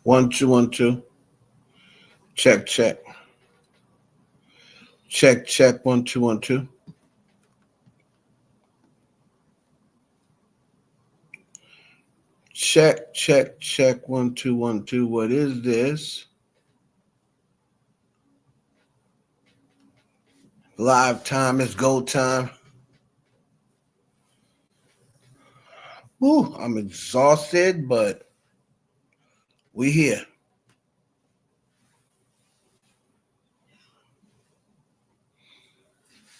One, two, 1, 2. Check, check. Check, check. 1, 2, 1, 2. Check, check, check. 1, 2, 1, 2. What is this? Live time is go time. Woo, I'm exhausted, but we here.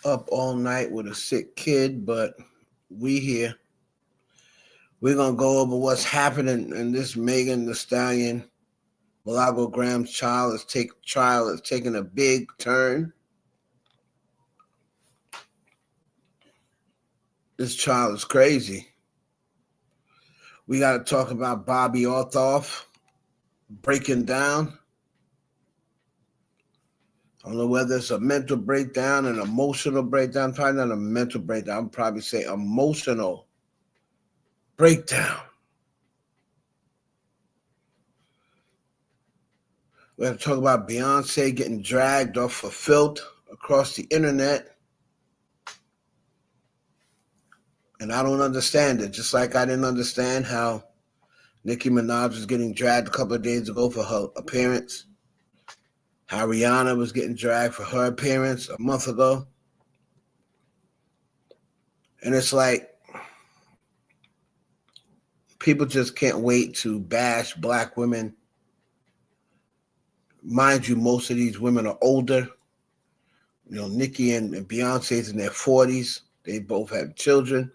Up all night with a sick kid, but we here. We're going to go over what's happening in this Megan Thee Stallion Milagro Graham's trial is taking a big turn. This trial is crazy. We got to talk about Bobbi Althoff breaking down. I don't know whether it's a mental breakdown, an emotional breakdown. Probably not a mental breakdown. I would probably say emotional breakdown. We have to talk about Beyonce getting dragged off for filth across the internet. And I don't understand it. Just like I didn't understand how Nicki Minaj was getting dragged a couple of days ago for her appearance. How Rihanna was getting dragged for her appearance a month ago. And it's like, people just can't wait to bash black women. Mind you, most of these women are older. You know, Nicki and Beyonce's in their 40s. They both have children.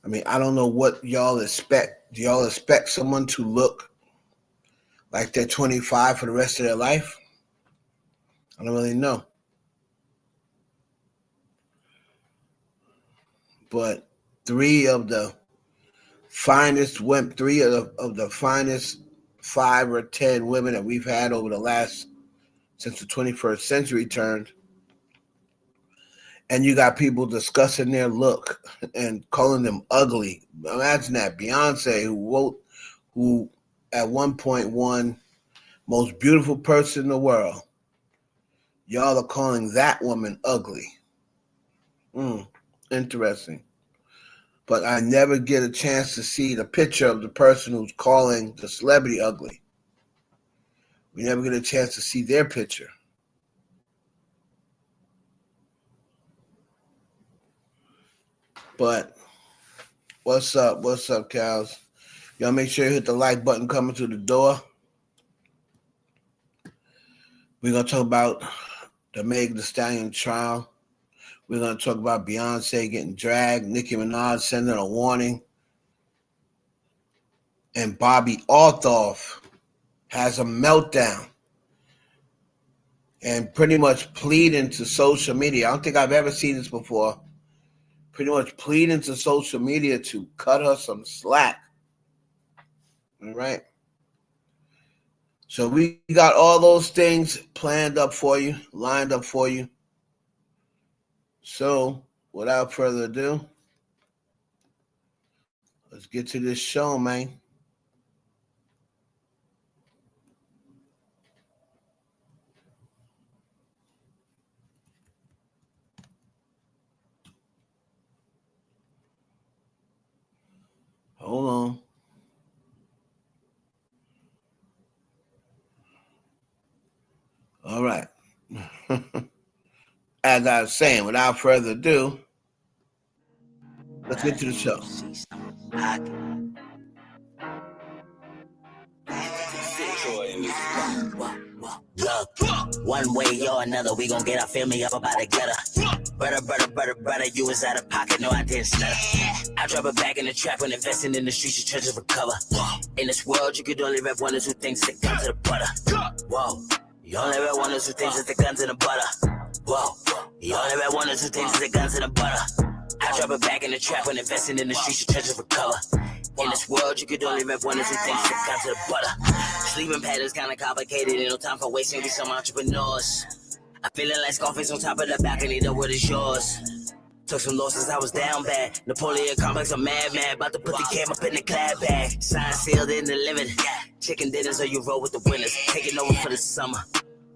I mean, I don't know what y'all expect. Do y'all expect someone to look like they're 25 for the rest of their life? I don't really know. But three of the finest 5 or 10 women that we've had over the last, since the 21st century turned. And you got people discussing their look and calling them ugly. Imagine that. Beyonce, who at one point won most beautiful person in the world. Y'all are calling that woman ugly. Interesting. But I never get a chance to see the picture of the person who's calling the celebrity ugly. We never get a chance to see their picture. But what's up? What's up, cows? Y'all make sure you hit the like button coming through the door. We're going to talk about the Megan Thee Stallion trial. We're going to talk about Beyonce getting dragged, Nicki Minaj sending a warning, and Bobbi Althoff has a meltdown and pretty much pleading to social media. I don't think I've ever seen this before. Pretty much pleading to social media to cut her some slack. All right? So we got all those things planned up for you, lined up for you. So, without further ado, let's get to this show, man. Hold on. All right. As I was saying, without further ado, let's get to the show. Look, one way or another, we gon' get our family up about together. Brother, you was out of pocket, no, I didn't stutter. I drop it back in the trap when investing in the streets, you treasures recover. In this world, you could only rep one or two things that come to the butter. Whoa, you only rep one or two things that the guns in the butter. Whoa, you only rep one or two things that the guns in the butter. I drop it back in the trap when investing in the streets, you treasures recover. In this world, you could only rep one or two things that come to the butter. Sleeping patterns kinda complicated, ain't no time for wasting, we some entrepreneurs. I'm feeling like Scarface on top of the balcony, the word is yours. Took some losses, I was down bad. Napoleon complex, I'm mad. About to put the cam up in the clad bag. Signed, sealed, in delivered. Chicken dinners or you roll with the winners. Taking over for the summer.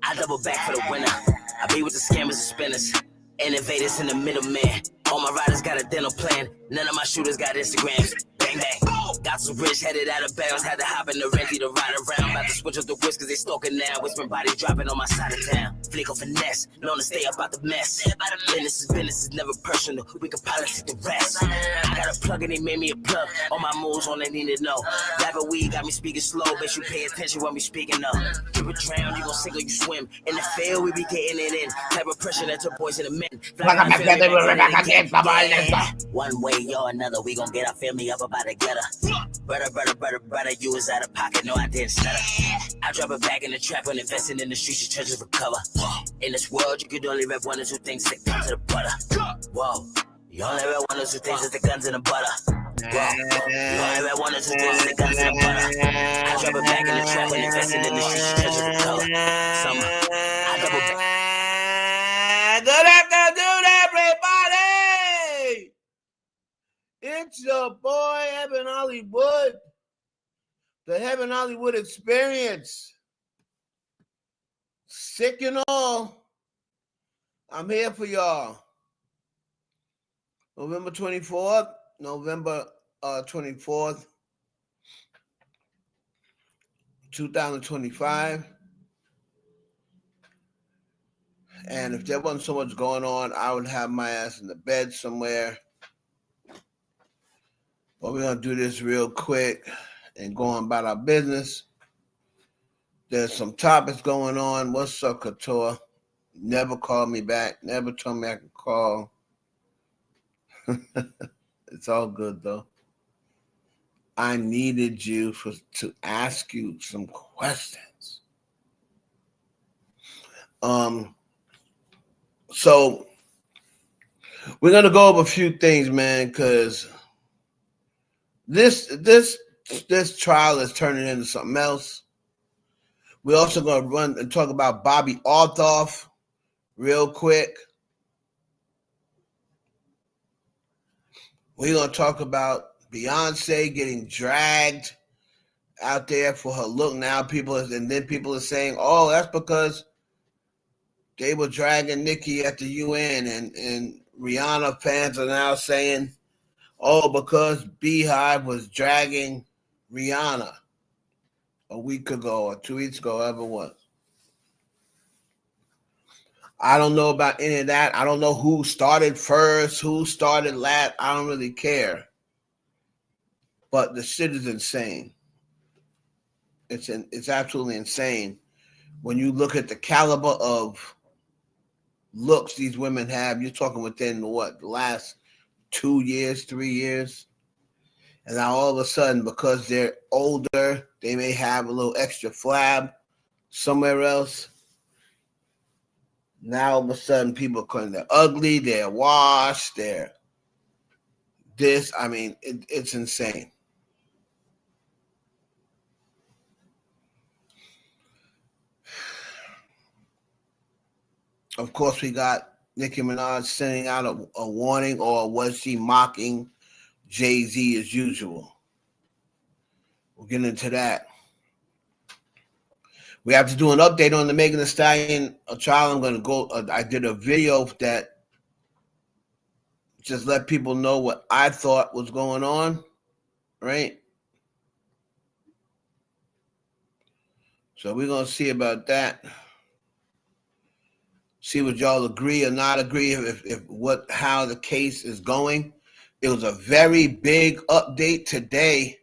I double back for the winner. I be with the scammers and spinners. Innovators in the middleman. All my riders got a dental plan. None of my shooters got Instagrams. Bang, bang. Got some rich headed out of bounds. Had to hop in the renty to ride around. About to switch up the whisk cause they stalking now. Whispering body dropping on my side of town. Flick of finesse. Known to stay up out the mess. Business is never personal. We can politic the rest. I got a plug and they made me a plug. All my moves on they need to know. Rapid weed got me speaking slow. Bet you pay attention when we speaking up. You would drown, you gon' sink or you swim. In the field, we be getting it in. Type of pressure that took boys in the men. One way or another, we gon' get our family up about together. Brother, you was out of pocket, no I didn't stutter. I drop it back in the trap when investing in the streets, your treasures recover. In this world, you could only rep one or two things that come to the butter. Whoa, you only rep one or two things that the guns and the butter. Whoa, you only rep one or two things that the guns and the butter. I drop it back in the trap when investing in the streets, your treasures recover. Summer, I double back. Good afternoon, everybody. It's your boy, Heaven Hollywood. The Heaven Hollywood Experience. Sick and all. I'm here for y'all. November 24th, 2025. And if there wasn't so much going on, I would have my ass in the bed somewhere. But we're going to do this real quick and go on about our business. There's some topics going on. What's up, Couture? Never called me back. Never told me I could call. It's all good, though. I needed you to ask you some questions. So we're going to go over a few things, man, because this trial is turning into something else. We're also going to run and talk about Bobbi Althoff real quick. We're going to talk about Beyonce getting dragged out there for her look now. People are saying, oh, that's because they were dragging Nicki at the UN, and Rihanna fans are now saying, oh, because Beehive was dragging Rihanna a week ago or 2 weeks ago, whatever it was. I don't know about any of that. I don't know who started first, who started last. I don't really care. But the shit is insane. It's absolutely insane when you look at the caliber of looks these women have. You're talking within the last 2 years, 3 years. And now all of a sudden, because they're older, they may have a little extra flab somewhere else. Now all of a sudden, people are calling they're ugly, they're washed, they're this. I mean, it's insane. Of course, we got Nicki Minaj sending out a warning, or was she mocking Jay-Z as usual? We'll get into that. We have to do an update on the Megan Thee Stallion trial. I'm going to go. I did a video that just let people know what I thought was going on, right? So we're going to see about that. See what y'all agree or not agree how the case is going. It was a very big update today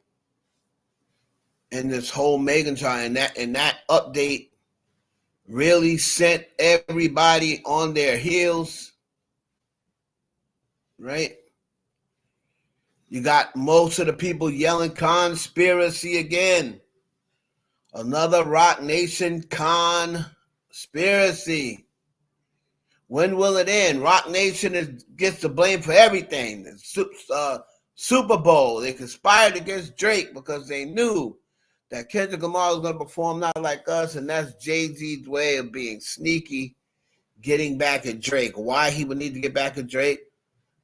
in this whole Megan trial, and that update really sent everybody on their heels, right? You got most of the people yelling conspiracy again. Another Rock Nation conspiracy. When will it end? Rock Nation gets the blame for everything. Super Bowl, they conspired against Drake because they knew that Kendrick Lamar was going to perform not like us, and that's Jay-Z's way of being sneaky, getting back at Drake. Why he would need to get back at Drake?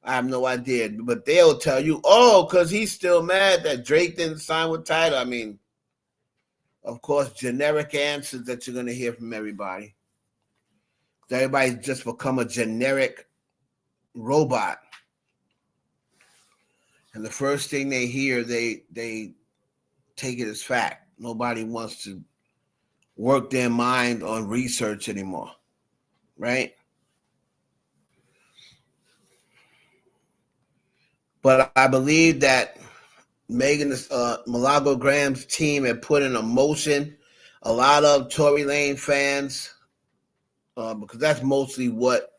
I have no idea. But they'll tell you, oh, because he's still mad that Drake didn't sign with Tidal. I mean, of course, generic answers that you're going to hear from everybody. Everybody's just become a generic robot. And the first thing they hear, they take it as fact. Nobody wants to work their mind on research anymore, right? But I believe that Milagro Graham's team had put in a motion a lot of Tory Lane fans, because that's mostly what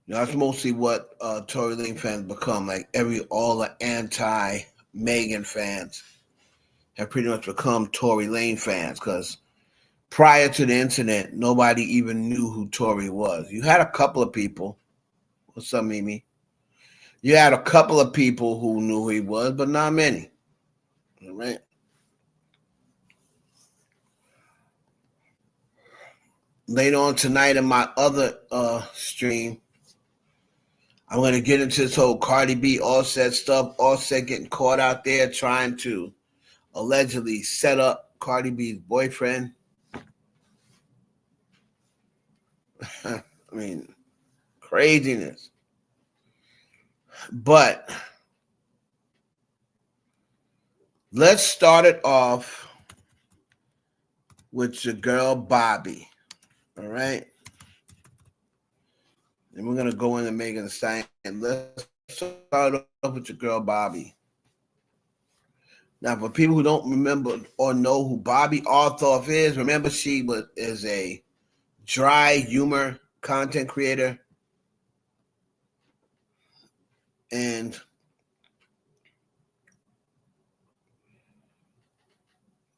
that's mostly what Tory Lane fans become. Like all the anti-Megan fans have pretty much become Tory Lane fans, because prior to the incident, nobody even knew who Tory was. You had a couple of people. What's up, Mimi? You had a couple of people who knew who he was, but not many. All right. Later on tonight in my other stream, I'm going to get into this whole Cardi B Offset stuff. Offset getting caught out there trying to allegedly set up Cardi B's boyfriend. I mean, craziness. But let's start it off with your girl Bobbi. All right. And we're going to go into Megan Thee Stallion. Let's start off with your girl Bobbi. Now, for people who don't remember or know who Bobbi Althoff is, remember she is a dry humor content creator. And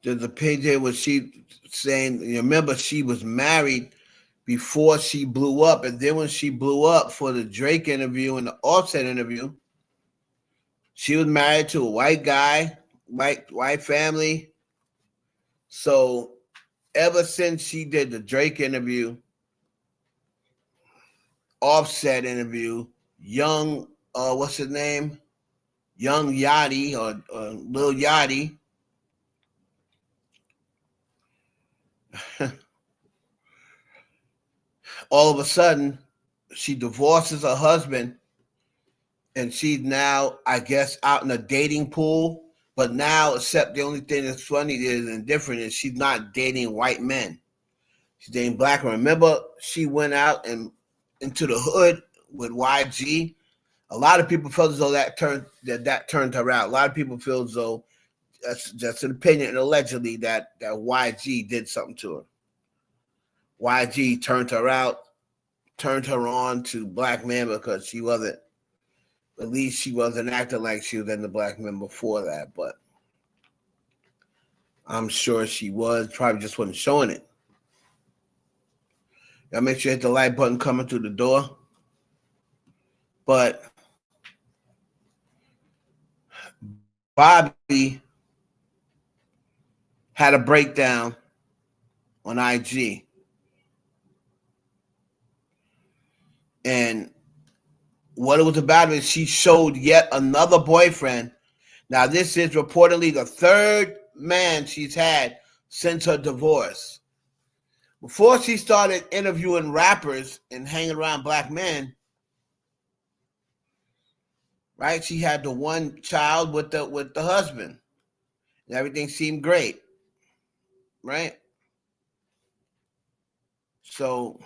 there's a page there where she saying, you remember she was married before she blew up. And then when she blew up for the Drake interview and the Offset interview, she was married to a white guy, white family. So ever since she did the Drake interview, Offset interview, young, what's his name? Young Yachty or Lil Yachty. All of a sudden, she divorces her husband, and she's now, I guess, out in a dating pool. But now, except the only thing that's funny is and different is she's not dating white men. She's dating black men. Remember, she went out and into the hood with YG. A lot of people felt as though that turned her out. A lot of people feel as though that's just an opinion, and allegedly that YG did something to her. YG turned her out, turned her on to black men because she wasn't, at least she wasn't acting like she was into black men before that, but I'm sure she was, probably just wasn't showing it. Y'all make sure you hit the like button coming through the door. But Bobbi had a breakdown on IG. And what it was about is she showed yet another boyfriend. Now, this is reportedly the third man she's had since her divorce. Before she started interviewing rappers and hanging around black men, right? She had the one child with the husband. And everything seemed great, right? So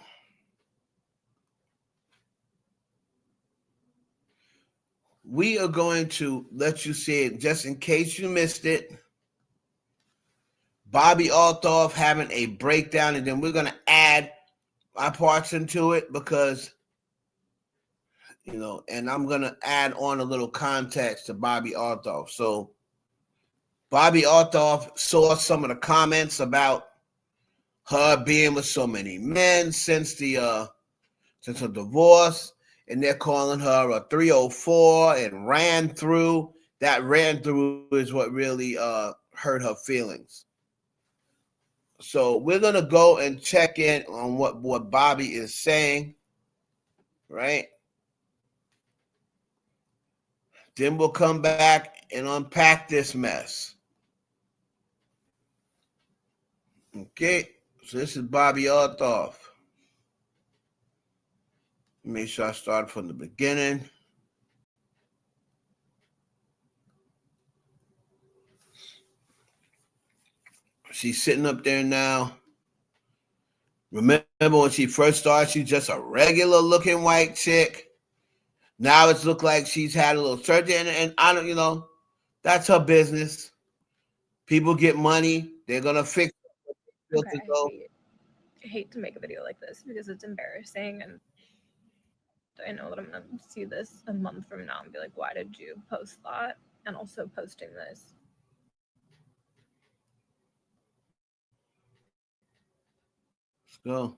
we are going to let you see it just in case you missed it. Bobbi Althoff having a breakdown, and then we're going to add my parts into it because, and I'm going to add on a little context to Bobbi Althoff. So Bobbi Althoff saw some of the comments about her being with so many men since her divorce, and they're calling her a 304 and ran through. That ran through is what really hurt her feelings. So we're gonna go and check in on what Bobbi is saying, right? Then we'll come back and unpack this mess. Okay, so this is Bobbi Althoff. Make sure I start from the beginning. She's sitting up there now. Remember when she first started, she's just a regular looking white chick. Now it's looked like she's had a little surgery, and I don't, that's her business. People get money, they're gonna fix it. Okay, I hate to make a video like this because it's embarrassing, and I know that I'm gonna see this a month from now and be like, why did you post that? And also posting this. Let's go.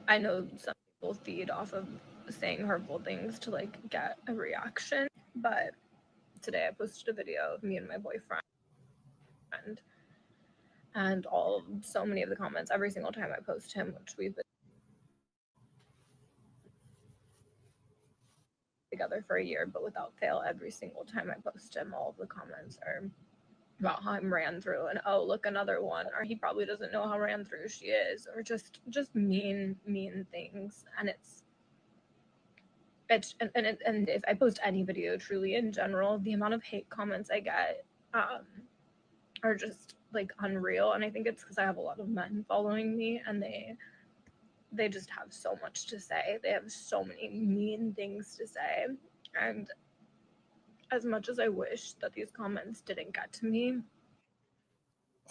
I know some people feed off of saying hurtful things to like get a reaction, but today I posted a video of me and my boyfriend, and so many of the comments every single time I post him, which we've been together for a year, but without fail, every single time I post him, all of the comments are about how I'm ran through, and oh, look, another one, or he probably doesn't know how ran through she is, or just mean things. And and if I post any video truly in general, the amount of hate comments I get are just like unreal. And I think it's because I have a lot of men following me, and they just have so much to say. They have so many mean things to say. And as much as I wish that these comments didn't get to me.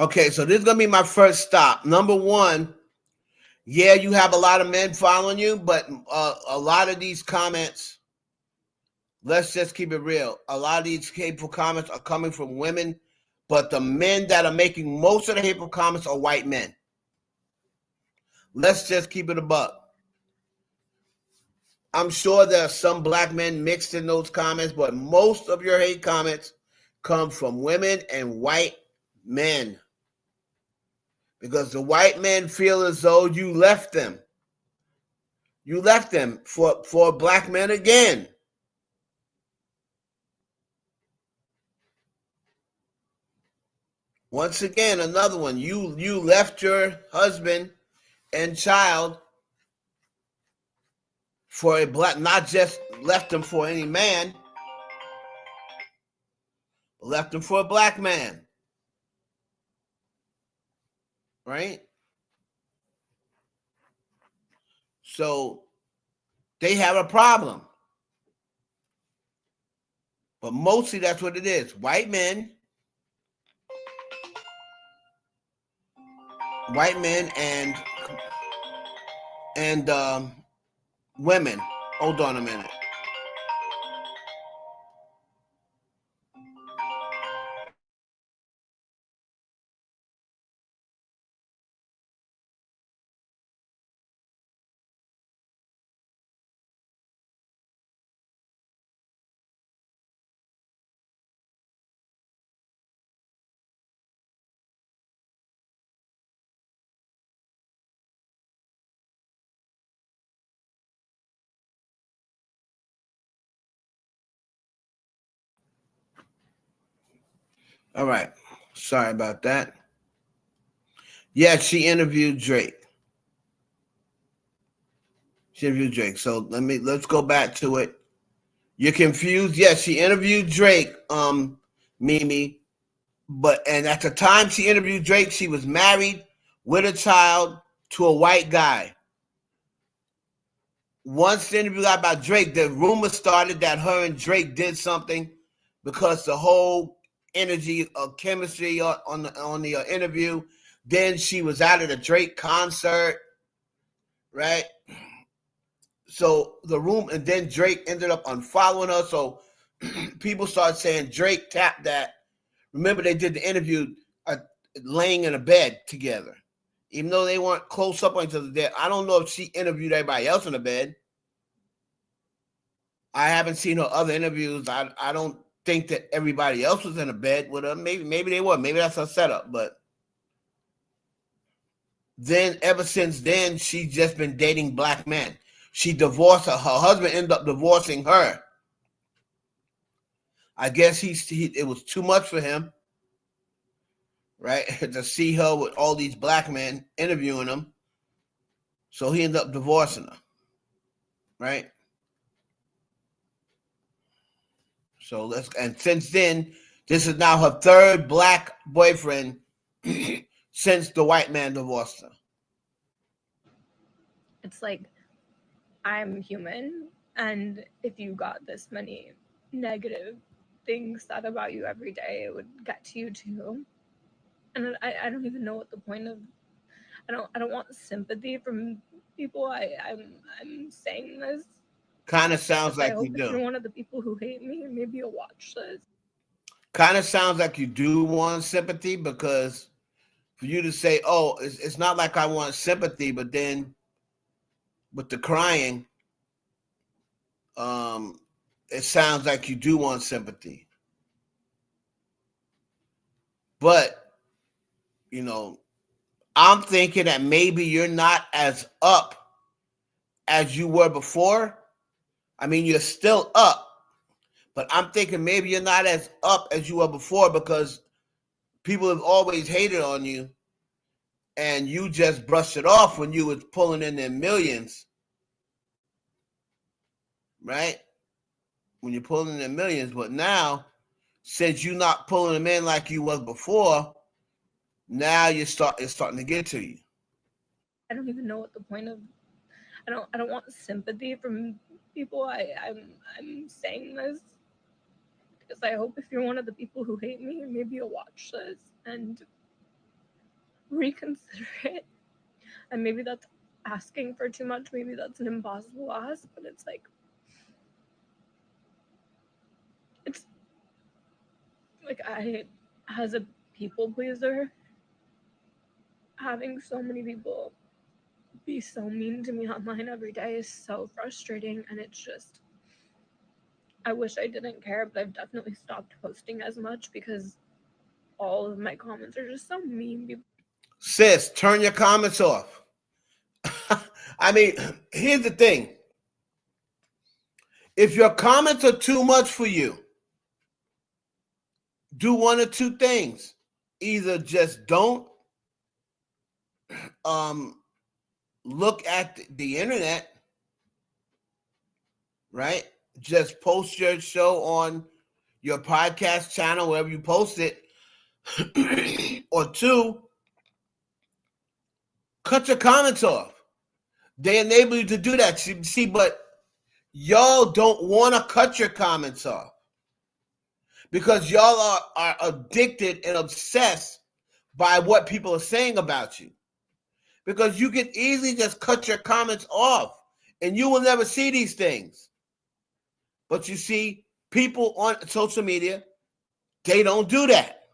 Okay, so this is going to be my first stop. Number one, yeah, you have a lot of men following you, but a lot of these comments, let's just keep it real. A lot of these hateful comments are coming from women, but the men that are making most of the hateful comments are white men. Let's just keep it a buck. I'm sure there are some black men mixed in those comments, but most of your hate comments come from women and white men. Because the white men feel as though you left them. You left them for black men again. Once again, another one. You left your husband and child for a black, not just left them for any man, left them for a black man. Right? So they have a problem. But mostly that's what it is. White men and women. Hold on a minute. All right. Sorry about that. Yeah, she interviewed Drake. So let's go back to it. You're confused? Yes, she interviewed Drake, Mimi. And at the time she interviewed Drake, she was married with a child to a white guy. Once the interview got about Drake, the rumor started that her and Drake did something because the whole energy of chemistry on the interview. Then she was out at a Drake concert, right? So the room, and then Drake ended up unfollowing her. So people started saying Drake tapped that. Remember, they did the interview laying in a bed together, even though they weren't close up on each other. There, I don't know if she interviewed everybody else in the bed. I haven't seen her other interviews. I don't think that everybody else was in a bed with her. Maybe they were. Maybe that's her setup. But then ever since then, she's just been dating black men. She divorced her. Her husband ended up divorcing her. I guess it was too much for him, right? To see her with all these black men interviewing him. So he ended up divorcing her, right? So and since then, this is now her third black boyfriend since the white man divorced her. It's like, I'm human, and if you got this many negative things said about you every day, it would get to you too. And I don't even know what the point of. I don't want sympathy from people. I'm saying this. Kind of sounds like you if you're do. one of the people who hate me, maybe you'll watch this. Kind of sounds like you do want sympathy, because for you to say, "Oh, it's not like I want sympathy," but then with the crying, it sounds like you do want sympathy. But, you know, I'm thinking that maybe you're not as up as you were before. I mean, you're still up, but I'm thinking maybe you're not as up as you were before, because people have always hated on you, and you just brushed it off when you was pulling in their millions, right? When you're pulling in their millions. But now, since you're not pulling them in like you was before, now it's starting to get to you. I don't even know what the point of. I don't want sympathy from people. I'm saying this because I hope if you're one of the people who hate me, maybe you'll watch this and reconsider it. And maybe that's asking for too much. Maybe that's an impossible ask, but it's like, I, as a people pleaser, having so many people be so mean to me online every day is so frustrating, and it's just, I wish I didn't care, but I've definitely stopped posting as much because all of my comments are just so mean. Sis, turn your comments off. I mean, here's the thing. If your comments are too much for you, do one or two things. Either just don't look at the internet, right? Just post your show on your podcast channel, wherever you post it. Or two, cut your comments off. They enable you to do that. See, but y'all don't want to cut your comments off, because y'all are addicted and obsessed by what people are saying about you. Because you can easily just cut your comments off and you will never see these things. But you see, people on social media, they don't do that.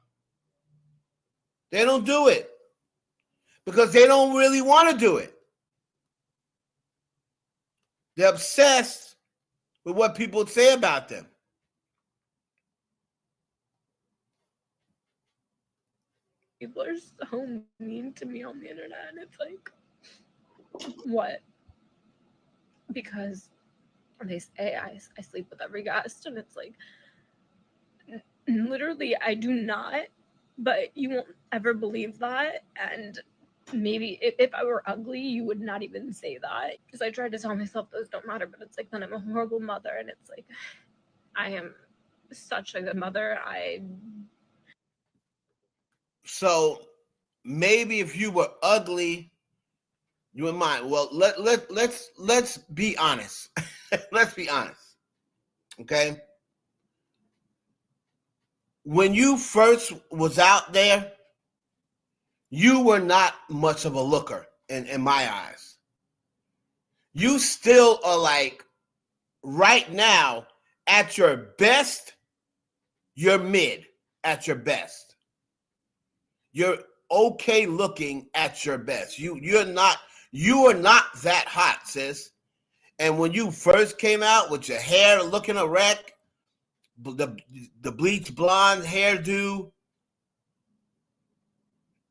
They don't do it because they don't really want to do it. They're obsessed with what people say about them. People are so mean to me on the internet, and it's like, what? Because they say I sleep with every guest, and it's like, literally, I do not, but you won't ever believe that. And maybe if I were ugly, you would not even say that, because I tried to tell myself those don't matter, but it's like, then I'm a horrible mother, and it's like, I am such a good mother. So maybe if you were ugly, you wouldn't mind. Well, let's be honest. Let's be honest. Okay. When you first was out there, you were not much of a looker in my eyes. You still are like, right now, at your best, you're mid at your best. You're okay looking at your best. You are not that hot, sis. And when you first came out with your hair looking a wreck, the bleach blonde hairdo,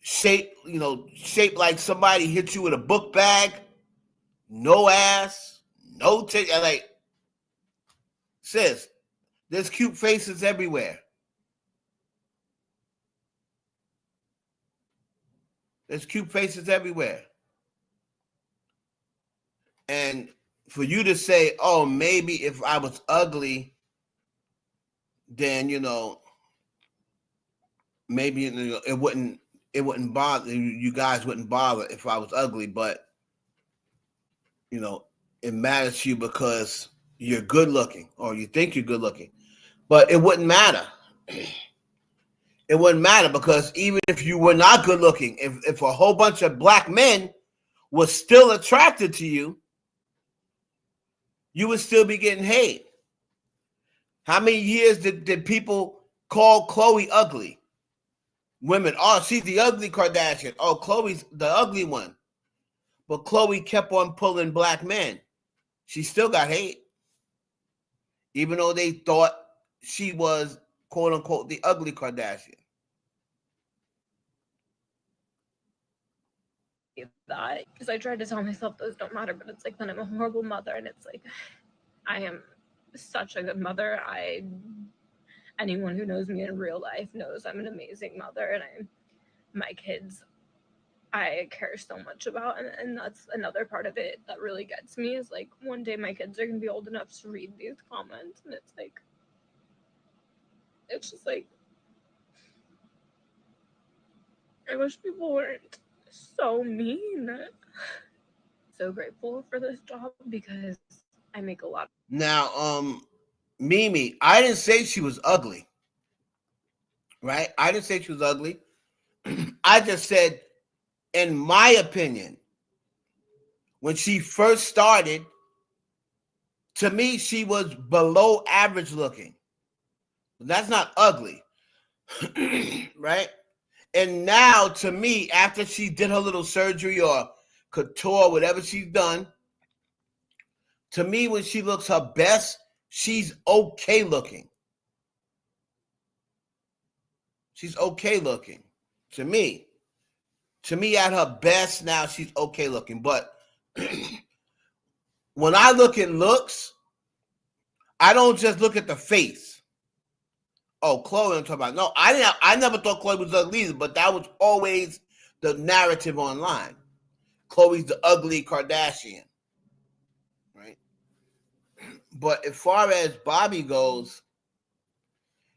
shaped like somebody hit you with a book bag, no ass, no titty. Like, sis, there's cute faces everywhere. There's cute faces everywhere. And for you to say, oh, maybe if I was ugly, then, maybe it wouldn't bother you guys, wouldn't bother if I was ugly, but it matters to you because you're good looking or you think you're good looking. But it wouldn't matter. It wouldn't matter because even if you were not good looking, if a whole bunch of black men were still attracted to you, you would still be getting hate. How many years did people call Khloe ugly? Women, oh, she's the ugly Kardashian. Oh, Khloe's the ugly one. But Khloe kept on pulling black men. She still got hate. Even though they thought she was, quote unquote, the ugly Kardashian. That because I tried to tell myself those don't matter, but it's like then I'm a horrible mother, and it's like I am such a good mother. Anyone who knows me in real life knows I'm an amazing mother, and my kids I care so much about, and that's another part of it that really gets me is like one day my kids are gonna be old enough to read these comments, and it's just like I wish people weren't so mean. So grateful for this job because I make a lot. Now, Mimi, I didn't say she was ugly, right? I didn't say she was ugly. I just said, in my opinion, when she first started, to me, she was below average looking. That's not ugly, right? And now, to me, after she did her little surgery or couture, whatever she's done, to me, when she looks her best, she's okay looking. She's okay looking. To me, at her best now, she's okay looking. But when I look at looks, I don't just look at the face. Oh, Khloe, I'm talking about. No, I never thought Khloe was ugly either, but that was always the narrative online. Khloe's the ugly Kardashian, right? But as far as Bobbi goes,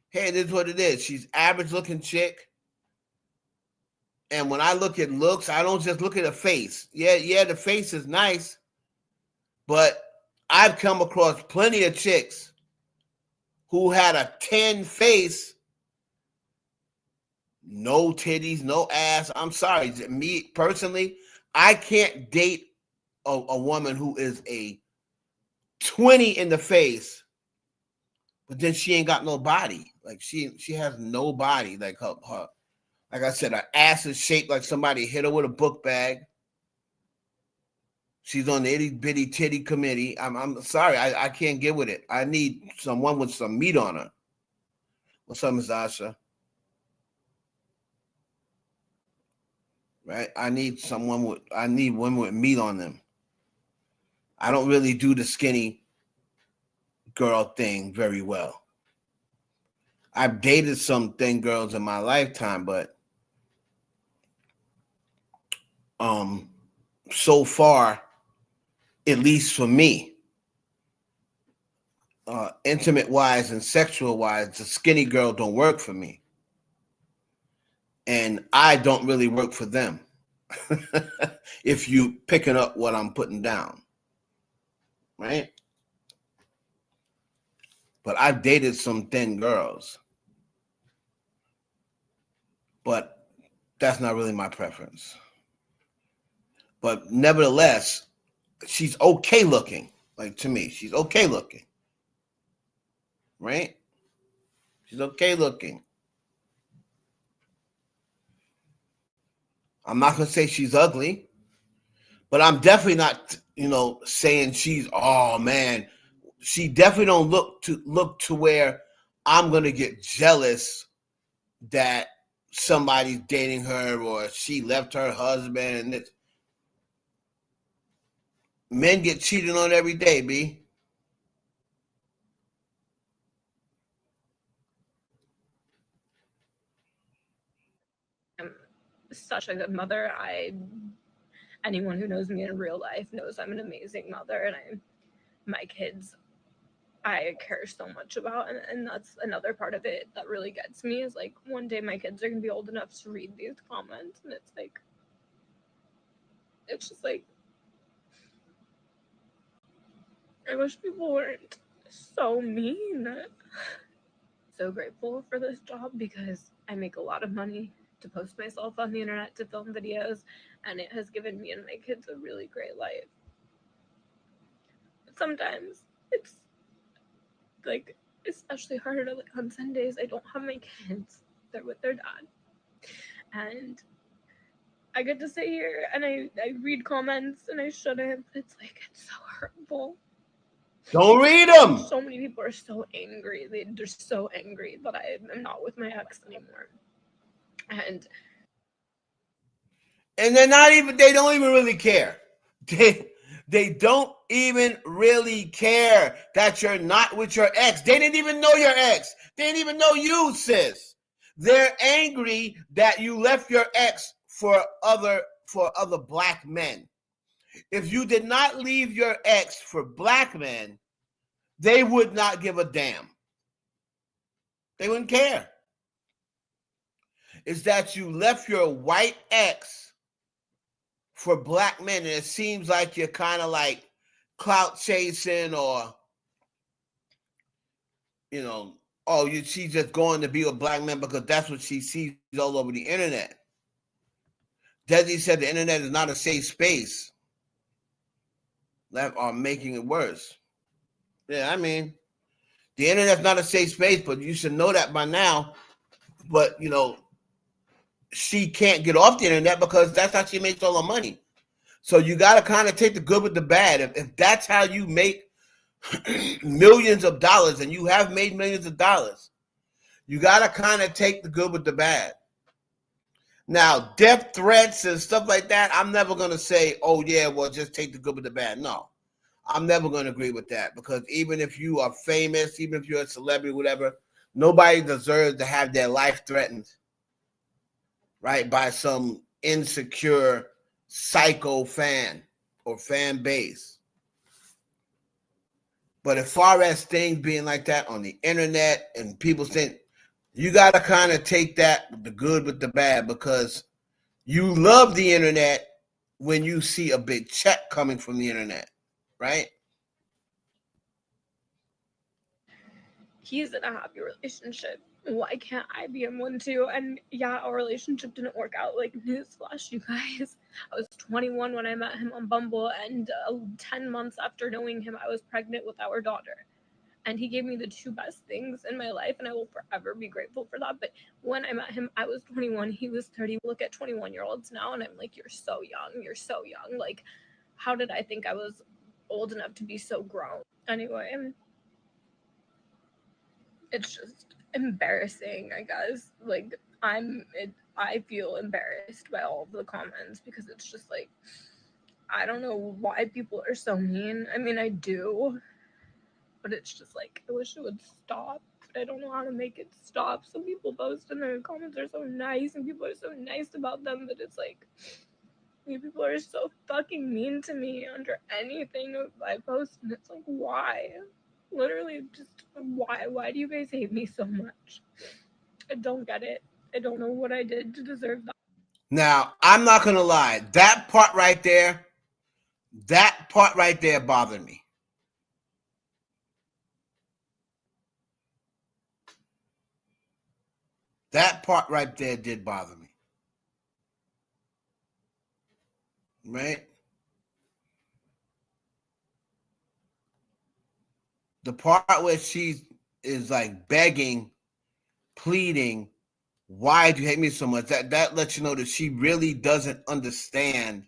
hey, this is what it is. She's average looking chick. And when I look at looks, I don't just look at her face. Yeah, the face is nice, but I've come across plenty of chicks who had a 10 face, no titties, no ass. I'm sorry. Me personally, I can't date a woman who is a 20 in the face, but then she ain't got no body. Like she has no body. Like her like I said, her ass is shaped like somebody hit her with a book bag. She's on the itty bitty titty committee. I'm sorry, I can't get with it. I need someone with some meat on her. What's up, Miss Asha? Right? I need women with meat on them. I don't really do the skinny girl thing very well. I've dated some thin girls in my lifetime, but so far, at least for me, intimate wise and sexual wise, the skinny girl don't work for me. And I don't really work for them. If you picking up what I'm putting down. Right? But I've dated some thin girls. But that's not really my preference. But nevertheless, she's okay looking. Like to me, she's okay looking. Right? She's okay looking. I'm not going to say she's ugly, but I'm definitely not, saying she's, oh man, she definitely don't look to where I'm going to get jealous that somebody's dating her or she left her husband. And men get cheated on every day, B. I'm such a good mother. Anyone who knows me in real life knows I'm an amazing mother, and my kids I care so much about, and that's another part of it that really gets me is like one day my kids are gonna be old enough to read these comments, and it's just like I wish people weren't so mean. So grateful for this job because I make a lot of money to post myself on the internet to film videos, and it has given me and my kids a really great life. But sometimes it's like especially hard like on Sundays I don't have my kids. They're with their dad. And I get to sit here and I read comments and I shouldn't, but it's so hurtful. Don't read them. So many people are so angry. They're so angry that I am not with my ex anymore. And they don't even really care. They don't even really care that you're not with your ex. They didn't even know your ex. They didn't even know you, sis. They're angry that you left your ex for other black men. If you did not leave your ex for black men, they would not give a damn. They wouldn't care. It's that you left your white ex for black men, and it seems like you're kind of like clout chasing, or she's just going to be with black men because that's what she sees all over the internet. Desi said the internet is not a safe space. That are making it worse. Yeah, I mean, the internet's not a safe space, but you should know that by now. But, she can't get off the internet because that's how she makes all her money. So you got to kind of take the good with the bad. If that's how you make millions of dollars, and you have made millions of dollars, you got to kind of take the good with the bad. Now, death threats and stuff like that, I'm never going to say, oh, yeah, well, just take the good with the bad. No, I'm never going to agree with that, because even if you are famous, even if you're a celebrity, whatever, nobody deserves to have their life threatened, right, by some insecure psycho fan or fan base. But as far as things being like that on the internet and people saying, you got to kind of take that, the good with the bad, because you love the internet when you see a big check coming from the internet, right? he's in a happy relationship. Why can't I be in one too? And yeah, our relationship didn't work out. Like, newsflash, you guys. I was 21 when I met him on Bumble, and 10 months after knowing him, I was pregnant with our daughter. And he gave me the two best things in my life, and I will forever be grateful for that. But when I met him, I was 21, he was 30. Look at 21-year-olds now, and I'm like, you're so young. You're so young. Like, how did I think I was old enough to be so grown? Anyway, it's just embarrassing, I guess. Like, I feel embarrassed by all of the comments, because it's just like, I don't know why people are so mean. I mean, I do, but it's just like, I wish it would stop, but I don't know how to make it stop. Some people post and their comments are so nice, and people are so nice about them, but it's like, you people are so fucking mean to me under anything I post, and it's like, why? Literally, just why do you guys hate me so much? I don't get it. I don't know what I did to deserve that. Now, I'm not going to lie. That part right there bothered me. That part right there did bother me. Right? The part where she is like begging, pleading, why do you hate me so much? That lets you know that she really doesn't understand.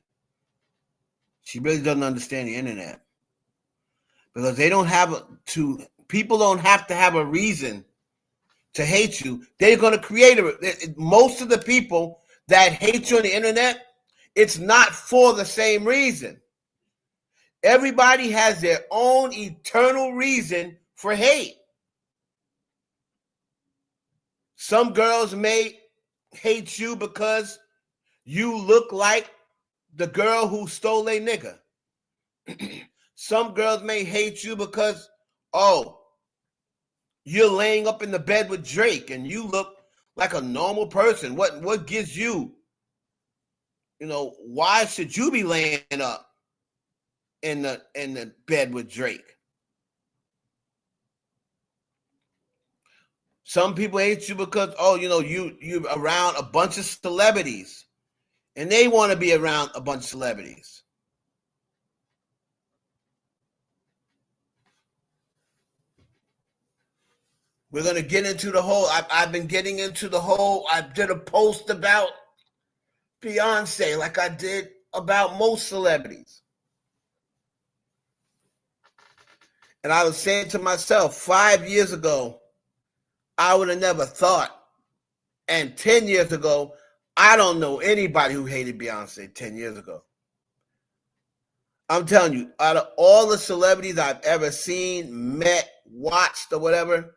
She really doesn't understand the internet. Because they don't have people don't have to have a reason to hate you, they're going to create most of the people that hate you on the internet, it's not for the same reason. Everybody has their own eternal reason for hate. Some girls may hate you because you look like the girl who stole a nigga. Some girls may hate you because, oh, you're laying up in the bed with Drake and you look like a normal person. What gives you, why should you be laying up in the bed with Drake? Some people hate you because, you're around a bunch of celebrities and they want to be around a bunch of celebrities. We're going to get into the whole, I've been getting into the whole, I did a post about Beyonce like I did about most celebrities. And I was saying to myself, 5 years ago, I would have never thought. And 10 years ago, I don't know anybody who hated Beyonce 10 years ago. I'm telling you, out of all the celebrities I've ever seen, met, watched, or whatever,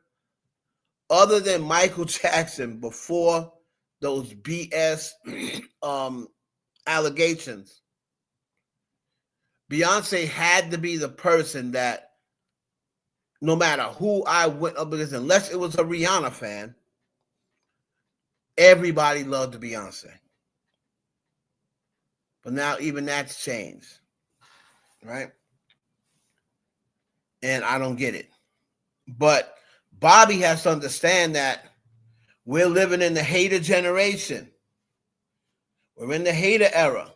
other than Michael Jackson before those BS allegations, Beyonce had to be the person that no matter who I went up against, unless it was a Rihanna fan, everybody loved Beyonce. But now even that's changed, right? And I don't get it. But Bobbi has to understand that we're living in the hater generation. We're in the hater era.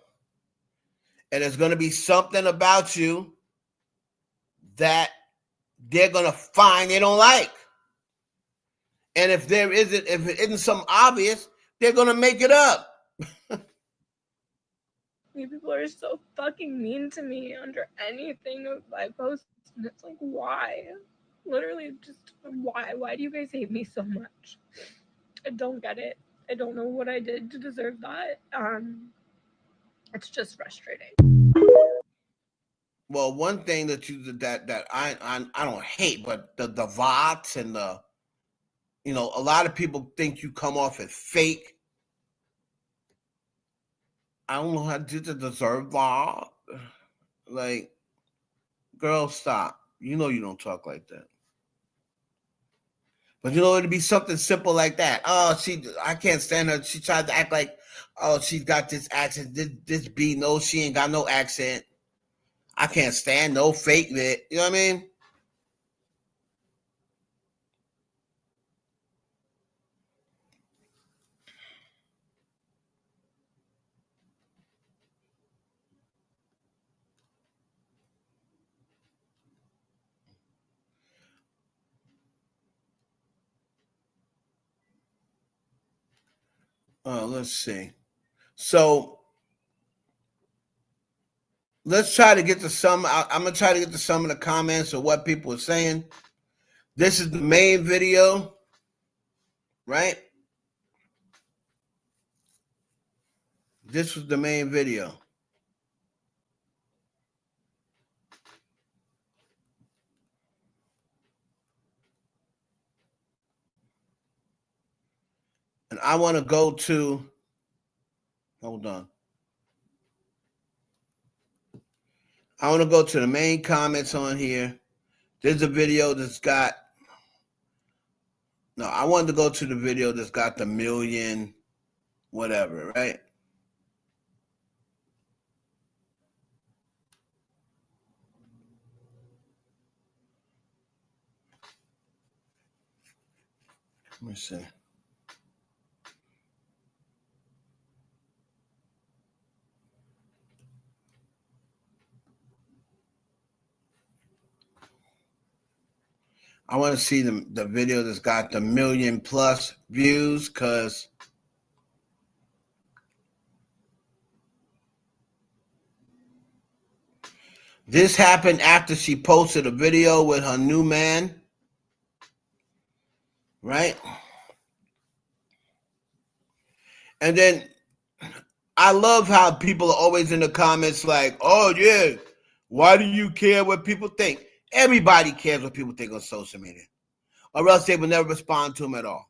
And there's going to be something about you that they're going to find they don't like. And if it isn't something obvious, they're going to make it up. You people are so fucking mean to me under anything I post. And it's like, why? Literally, just why? Why do you guys hate me so much? I don't get it. I don't know what I did to deserve that. It's just frustrating. Well, one thing that I don't hate, but the VODs and the, a lot of people think you come off as fake. I don't know how to deserve VOD. Like, girl, stop. You know you don't talk like that. But it'd be something simple like that. Oh, I can't stand her. She tried to act like, oh, she's got this accent. This B, no, she ain't got no accent. I can't stand no fake bit. You know what I mean? Let's see. So let's try to get to some. I'm going to try to get to some of the comments of what people are saying. This is the main video, right? This was the main video. And I want to go to, hold on. I want to go to the main comments on here. There's a video that's got, no, I wanted to go to the video that's got the million, whatever, right? Let me see. I want to see the video that's got the 1,000,000+ views, because this happened after she posted a video with her new man, right? And then I love how people are always in the comments like, oh, yeah, why do you care what people think? Everybody cares what people think on social media, or else they will never respond to them at all.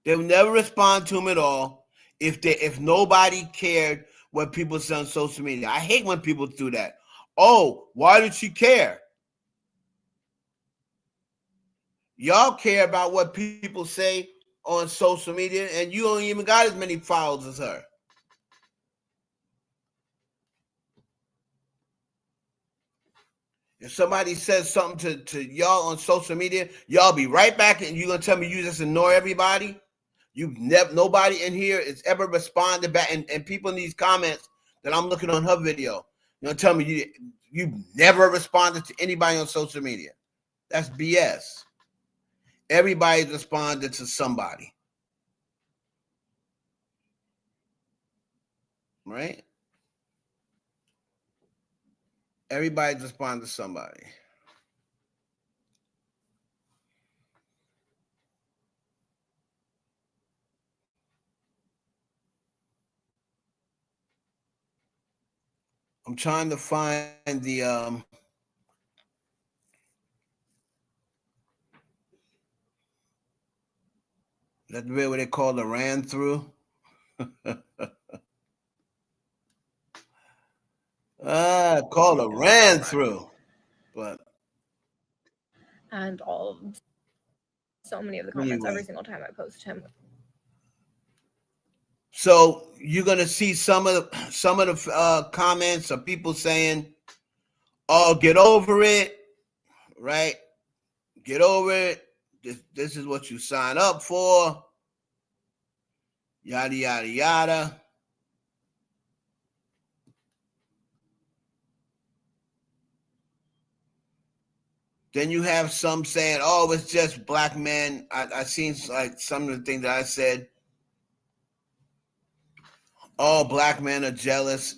They will never respond to them at all if nobody cared what people say on social media. I hate when people do that. Oh, why did she care? Y'all care about what people say on social media, and you don't even got as many followers as her. If somebody says something to y'all on social media, y'all be right back, and you're gonna tell me you just ignore everybody? Nobody in here is ever responded back, and people in these comments that I'm looking on her video, you know, tell me you never responded to anybody on social media. That's BS. Everybody's responded to somebody. Right? Everybody's responded to somebody. I'm trying to find the that video what they call the ran through. Called a ran through. But and so many of the comments every single time I post him. So you're gonna see some of the comments of people saying, "Oh, get over it," right? Get over it. This is what you sign up for. Yada yada yada. Then you have some saying, "Oh, it's just black men." I seen like some of the things that I said. All black men are jealous.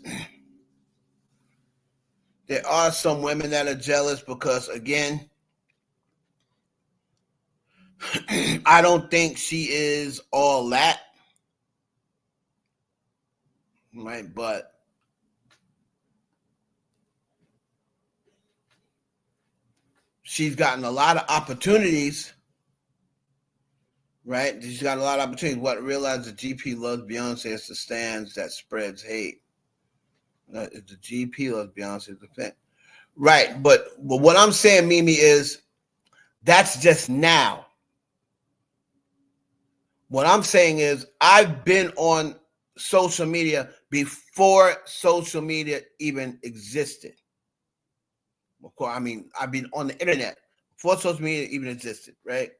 There are some women that are jealous because, again, I don't think she is all that, right? But she's gotten a lot of opportunities, right? She's got a lot of opportunities. What realize the GP loves Beyonce, it's the stands that spreads hate. If the GP loves Beyonce, it's the fan. Right, but what I'm saying, Mimi, is that's just now. What I'm saying is I've been on social media before social media even existed. Of course, I mean, I've been on the internet before social media even existed, right?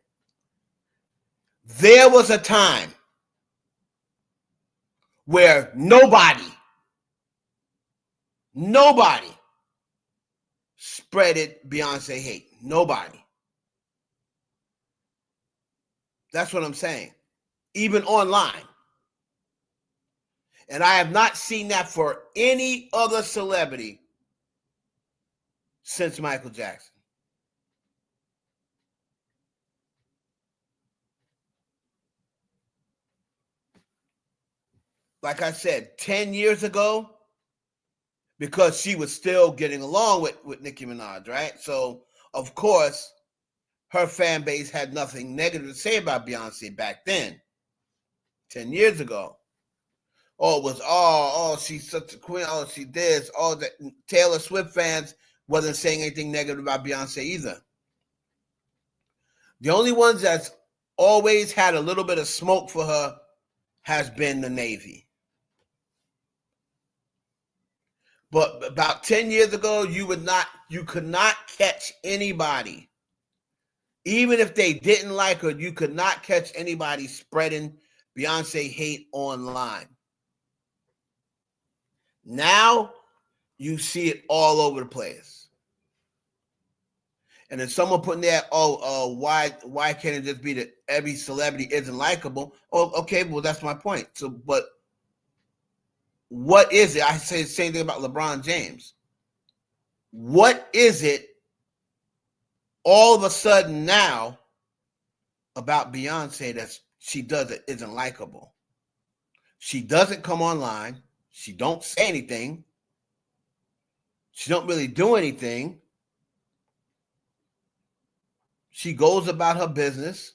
There was a time where nobody spreaded Beyonce hate. Nobody. That's what I'm saying. Even online. And I have not seen that for any other celebrity since Michael Jackson. Like I said, 10 years ago, because she was still getting along with Nicki Minaj, right? So, of course, her fan base had nothing negative to say about Beyonce back then, 10 years ago. Oh, it was, she's such a queen. Oh, she this. Oh, the Taylor Swift fans wasn't saying anything negative about Beyonce either. The only ones that's always had a little bit of smoke for her has been the Navy. But about 10 years ago, you could not catch anybody. Even if they didn't like her, you could not catch anybody spreading Beyonce hate online. Now, you see it all over the place. And if someone putting there, why can't it just be that every celebrity isn't likable? Oh, okay, well, that's my point. So, but what is it? I say the same thing about LeBron James. What is it all of a sudden now about Beyonce that's she does it isn't likable. She doesn't come online. She don't say anything. She don't really do anything. She goes about her business.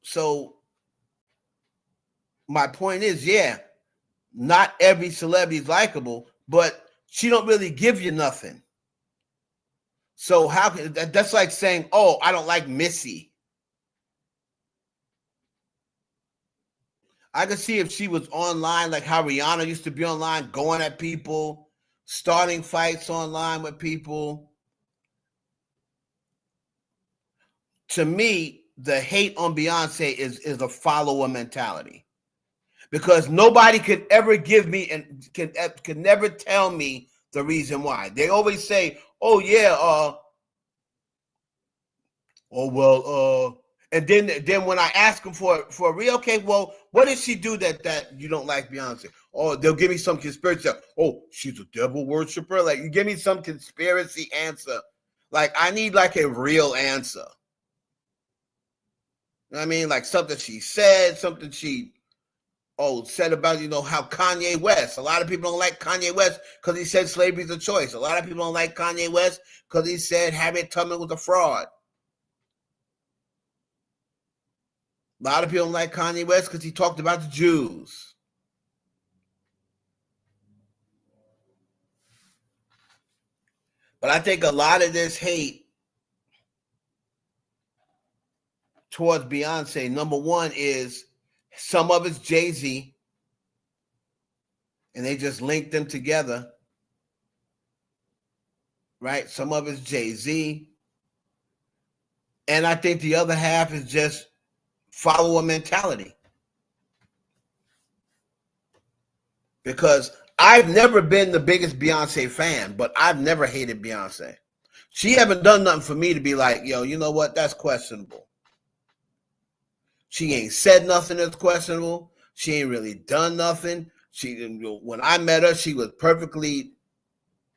So my point is, yeah, not every celebrity is likable, but she don't really give you nothing. So how can that's like saying, oh, I don't like Missy. I could see if she was online, like how Rihanna used to be online, going at people, starting fights online with people. To me, the hate on Beyonce is a follower mentality. Because nobody could ever give me and could never tell me the reason why. They always say, "Oh yeah, and then when I ask them for a real, okay, well, what did she do that you don't like Beyonce? Oh, they'll give me some conspiracy. Oh, she's a devil worshiper. Like, you give me some conspiracy answer. Like, I need like a real answer. You know what I mean? Like something she said, something she said about, how Kanye West. A lot of people don't like Kanye West because he said slavery's a choice. A lot of people don't like Kanye West because he said Harriet Tubman was a fraud. A lot of people don't like Kanye West because he talked about the Jews. But I think a lot of this hate towards Beyonce, number one, is some of it's Jay-Z, and they just linked them together, right? Some of it's Jay-Z. And I think the other half is just follower mentality. Because I've never been the biggest Beyonce fan, but I've never hated Beyonce. She haven't done nothing for me to be like, yo, you know what? That's questionable. She ain't said nothing that's questionable. She ain't really done nothing. When I met her, she was perfectly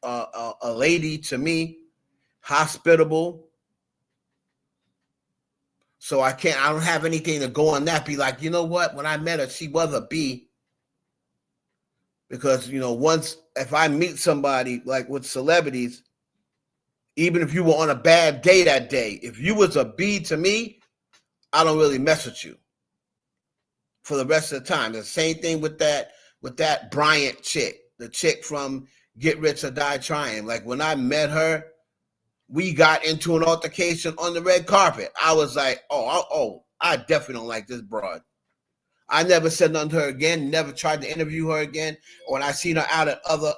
a lady to me, hospitable. So I don't have anything to go on that. Be like, you know what? When I met her, she was a B. Because, if I meet somebody like with celebrities, even if you were on a bad day that day, if you was a B to me, I don't really mess with you for the rest of the time. The same thing with that Bryant chick, the chick from Get Rich or Die Trying. Like, when I met her, we got into an altercation on the red carpet. I was like, I definitely don't like this broad. I never said nothing to her again, never tried to interview her again. When I seen her out at other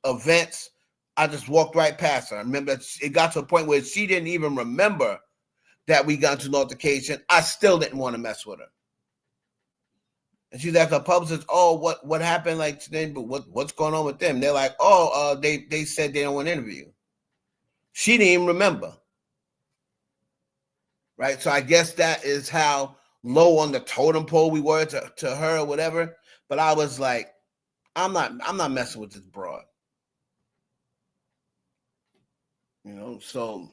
events, I just walked right past her. I remember it got to a point where she didn't even remember that we got into an altercation. I still didn't want to mess with her. And she's like, her publicist, what happened like today? But what's going on with them? They're like, they said they don't want to interview. She didn't even remember. Right? So I guess that is how low on the totem pole we were to her or whatever. But I was like, I'm not messing with this broad. So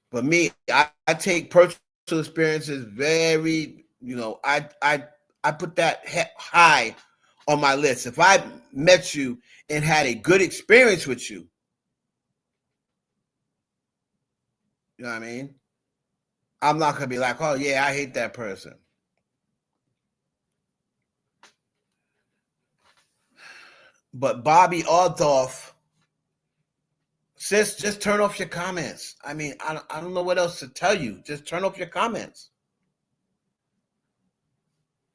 for me, I take personal experiences very, I put that high on my list. If I met you and had a good experience with you, you know what I mean? I'm not going to be like, oh, yeah, I hate that person. But Bobbi Althoff, sis, just turn off your comments. I mean, I don't know what else to tell you. Just turn off your comments.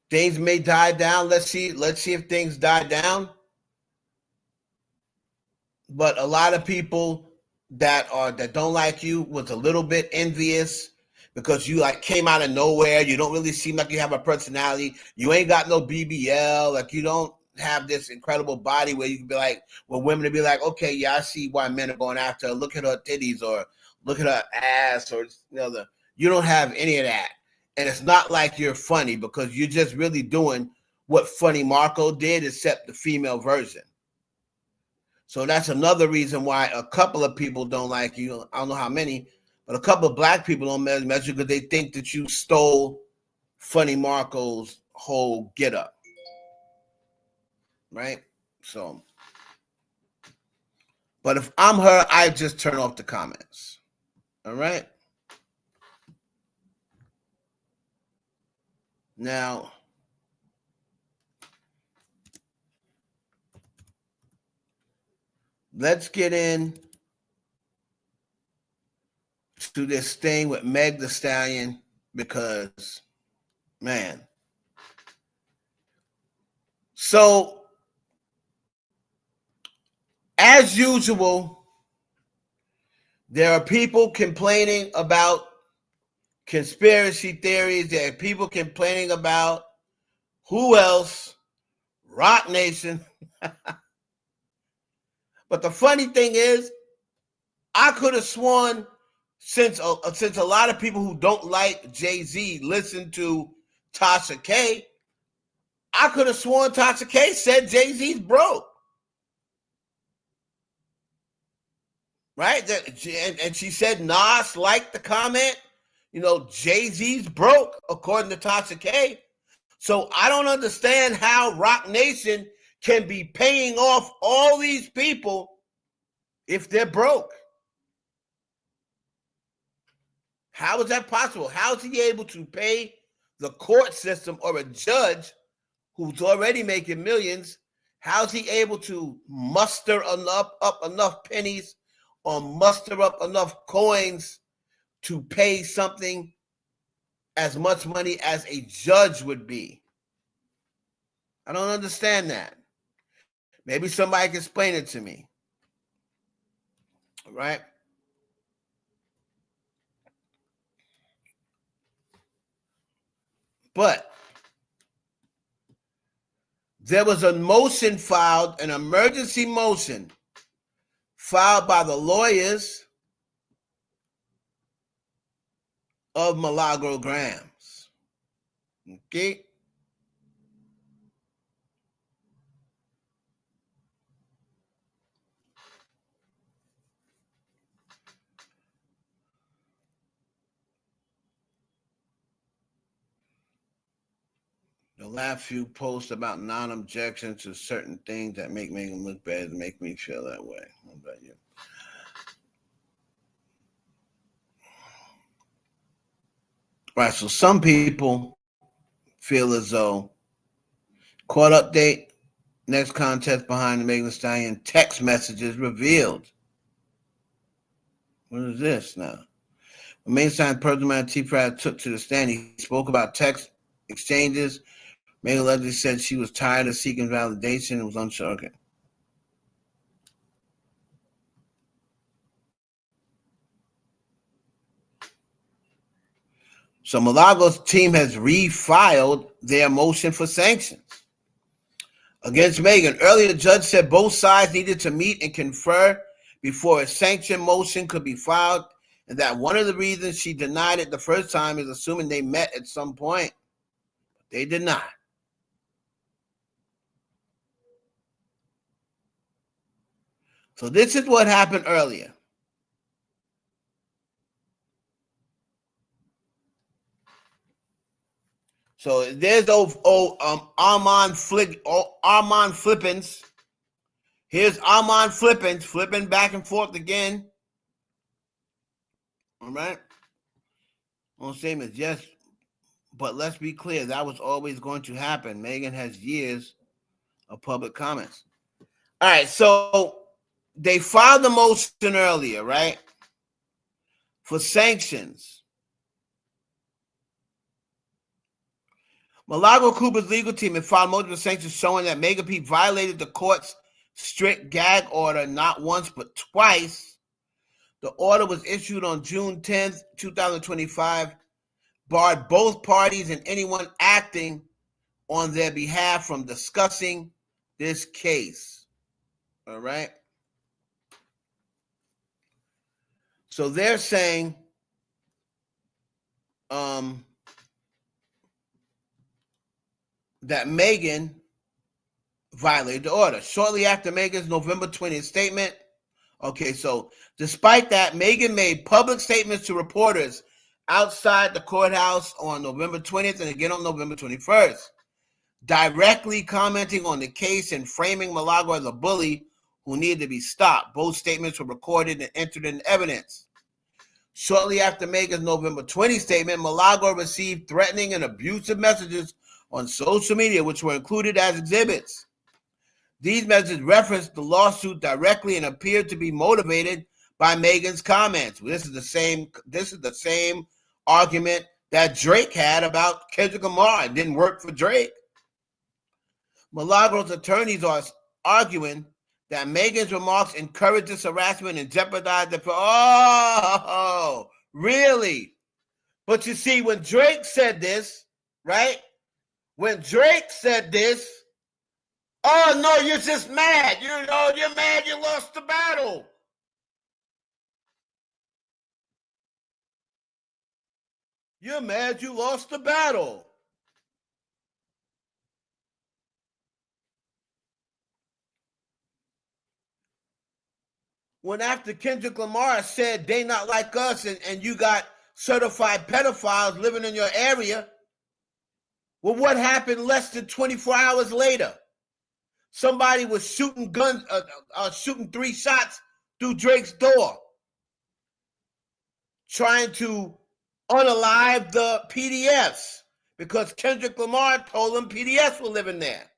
Things may die down. Let's see if things die down. But a lot of people that don't like you was a little bit envious because you like came out of nowhere. You don't really seem like you have a personality. You ain't got no BBL. Like, you don't have this incredible body where you can be like, well, women to be like, okay, yeah, I see why men are going after her. Look at her titties or look at her ass or you don't have any of that. And it's not like you're funny because you're just really doing what Funny Marco did, except the female version. So that's another reason why a couple of people don't like you. I don't know how many, but a couple of black people don't mess you because they think that you stole Funny Marco's whole get up. Right? So, but if I'm her, I just turn off the comments. All right? Now, let's get in to this thing with Meg the Stallion because, man. So, as usual, there are people complaining about conspiracy theories. There are people complaining about who else? Rock Nation. But the funny thing is, I could have sworn since a lot of people who don't like Jay-Z listen to Tasha K, I could have sworn Tasha K said Jay-Z's broke. Right? And she said Nas liked the comment. You know, Jay-Z's broke, according to Tasha K. So I don't understand how Rock Nation can be paying off all these people if they're broke. How is that possible? How is he able to pay the court system or a judge who's already making millions? How is he able to muster up enough pennies or muster up enough coins to pay something as much money as a judge would be? I don't understand that. Maybe somebody can explain it to me. All right? But there was a motion filed, an emergency motion filed by the lawyers of Milagro Grams. Okay? The last few posts about non-objection to certain things that make Megan look bad make me feel that way. How about you? Right, so some people feel as though court update, next contest behind the Megan Thee Stallion, text messages revealed. What is this now? The main sign President T-Prad took to the stand. He spoke about text exchanges. Megan allegedly said she was tired of seeking validation and was unsure. Okay. So Milagros' team has refiled their motion for sanctions against Megan. Earlier, the judge said both sides needed to meet and confer before a sanction motion could be filed, and that one of the reasons she denied it the first time is assuming they met at some point. They did not. So this is what happened earlier. So there's Armand Flippins. Here's Armand Flippins flipping back and forth again. All right. On statement, yes, but let's be clear, that was always going to happen. Megan has years of public comments. All right, so they filed the motion earlier, right? For sanctions. Milagro Cooper's legal team had filed multiple sanctions showing that Megan P violated the court's strict gag order not once but twice. The order was issued on June 10th, 2025, barred both parties and anyone acting on their behalf from discussing this case. All right? So they're saying that Megan violated the order. Shortly after Megan's November 20th statement, okay, so despite that, Megan made public statements to reporters outside the courthouse on November 20th and again on November 21st, directly commenting on the case and framing Milagro as a bully who needed to be stopped. Both statements were recorded and entered in evidence. Shortly after Megan's November 20 statement, Milagro received threatening and abusive messages on social media, which were included as exhibits. These messages referenced the lawsuit directly and appeared to be motivated by Megan's comments. This is the same argument that Drake had about Kendrick Lamar. It didn't work for Drake. Milagro's attorneys are arguing that Megan's remarks encouraged this harassment and jeopardized the... Oh, really? But you see, when Drake said this, right? When Drake said this, oh, no, you're just mad. You're mad you lost the battle. You're mad you lost the battle. When after Kendrick Lamar said they not like us and you got certified pedophiles living in your area, well, what happened less than 24 hours later? Somebody was shooting 3 shots through Drake's door, trying to unalive the PDFs because Kendrick Lamar told them PDFs were living there.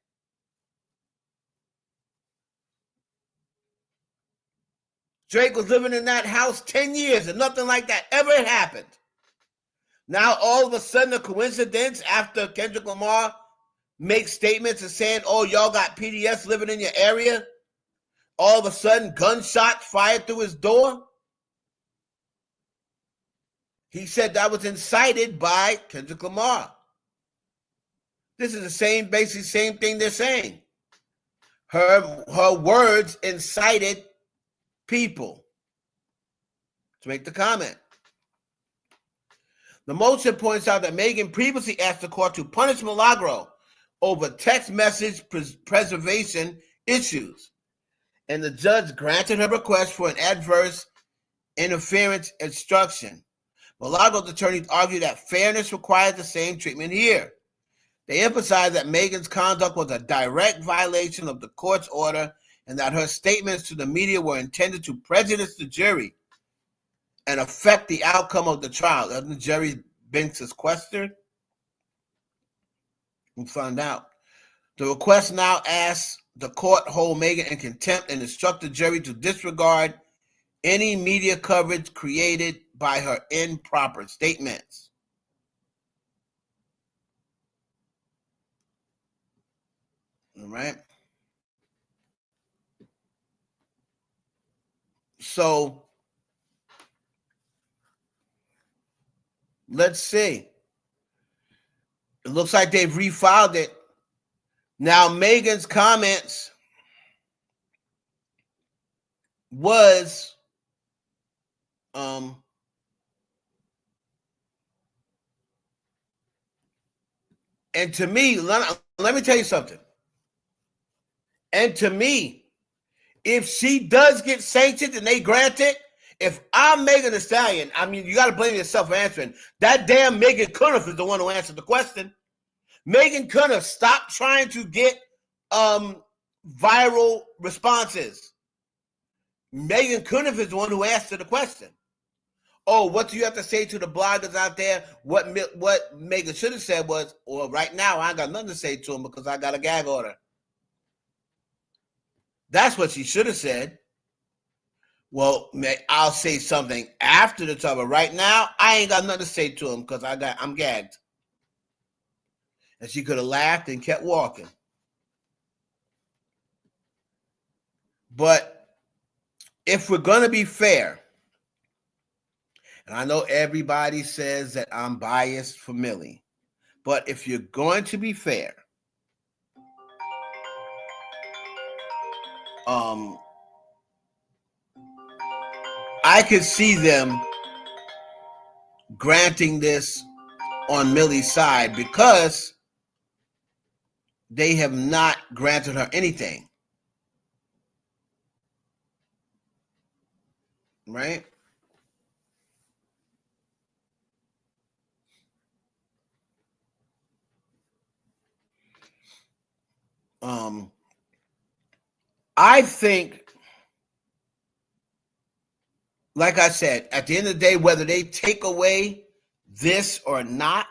Drake was living in that house 10 years and nothing like that ever happened. Now, all of a sudden, a coincidence after Kendrick Lamar makes statements and saying, oh, y'all got PDFs living in your area, all of a sudden, gunshots fired through his door. He said that was incited by Kendrick Lamar. This is the same thing they're saying. Her words incited people to make the comment. The motion points out that Megan previously asked the court to punish Milagro over text message preservation issues, and the judge granted her request for an adverse interference instruction. Milagro's attorneys argue that fairness requires the same treatment here. They emphasize that Megan's conduct was a direct violation of the court's order and that her statements to the media were intended to prejudice the jury and affect the outcome of the trial. Doesn't Jerry Binks' question? We'll find out. The request now asks the court hold Megan in contempt and instruct the jury to disregard any media coverage created by her improper statements. All right. So let's see. It looks like they've refiled it. Now, Megan's comments was and to me, let me tell you something. And to me, if she does get sanctioned and they grant it, if I'm Megan Thee Stallion, I mean, you got to blame yourself for answering. That damn Megan Cuniff is the one who answered the question. Megan Cuniff, stop trying to get viral responses. Megan Cuniff is the one who answered the question. Oh, what do you have to say to the bloggers out there? What Megan should have said was, well, right now I ain't got nothing to say to them because I got a gag order. That's what she should have said. Well, I'll say something after the talk, but right now I ain't got nothing to say to him because I'm gagged. And she could have laughed and kept walking. But if we're going to be fair, and I know everybody says that I'm biased for Millie, but if you're going to be fair, I could see them granting this on Millie's side because they have not granted her anything. Right? I think, like I said, at the end of the day, whether they take away this or not,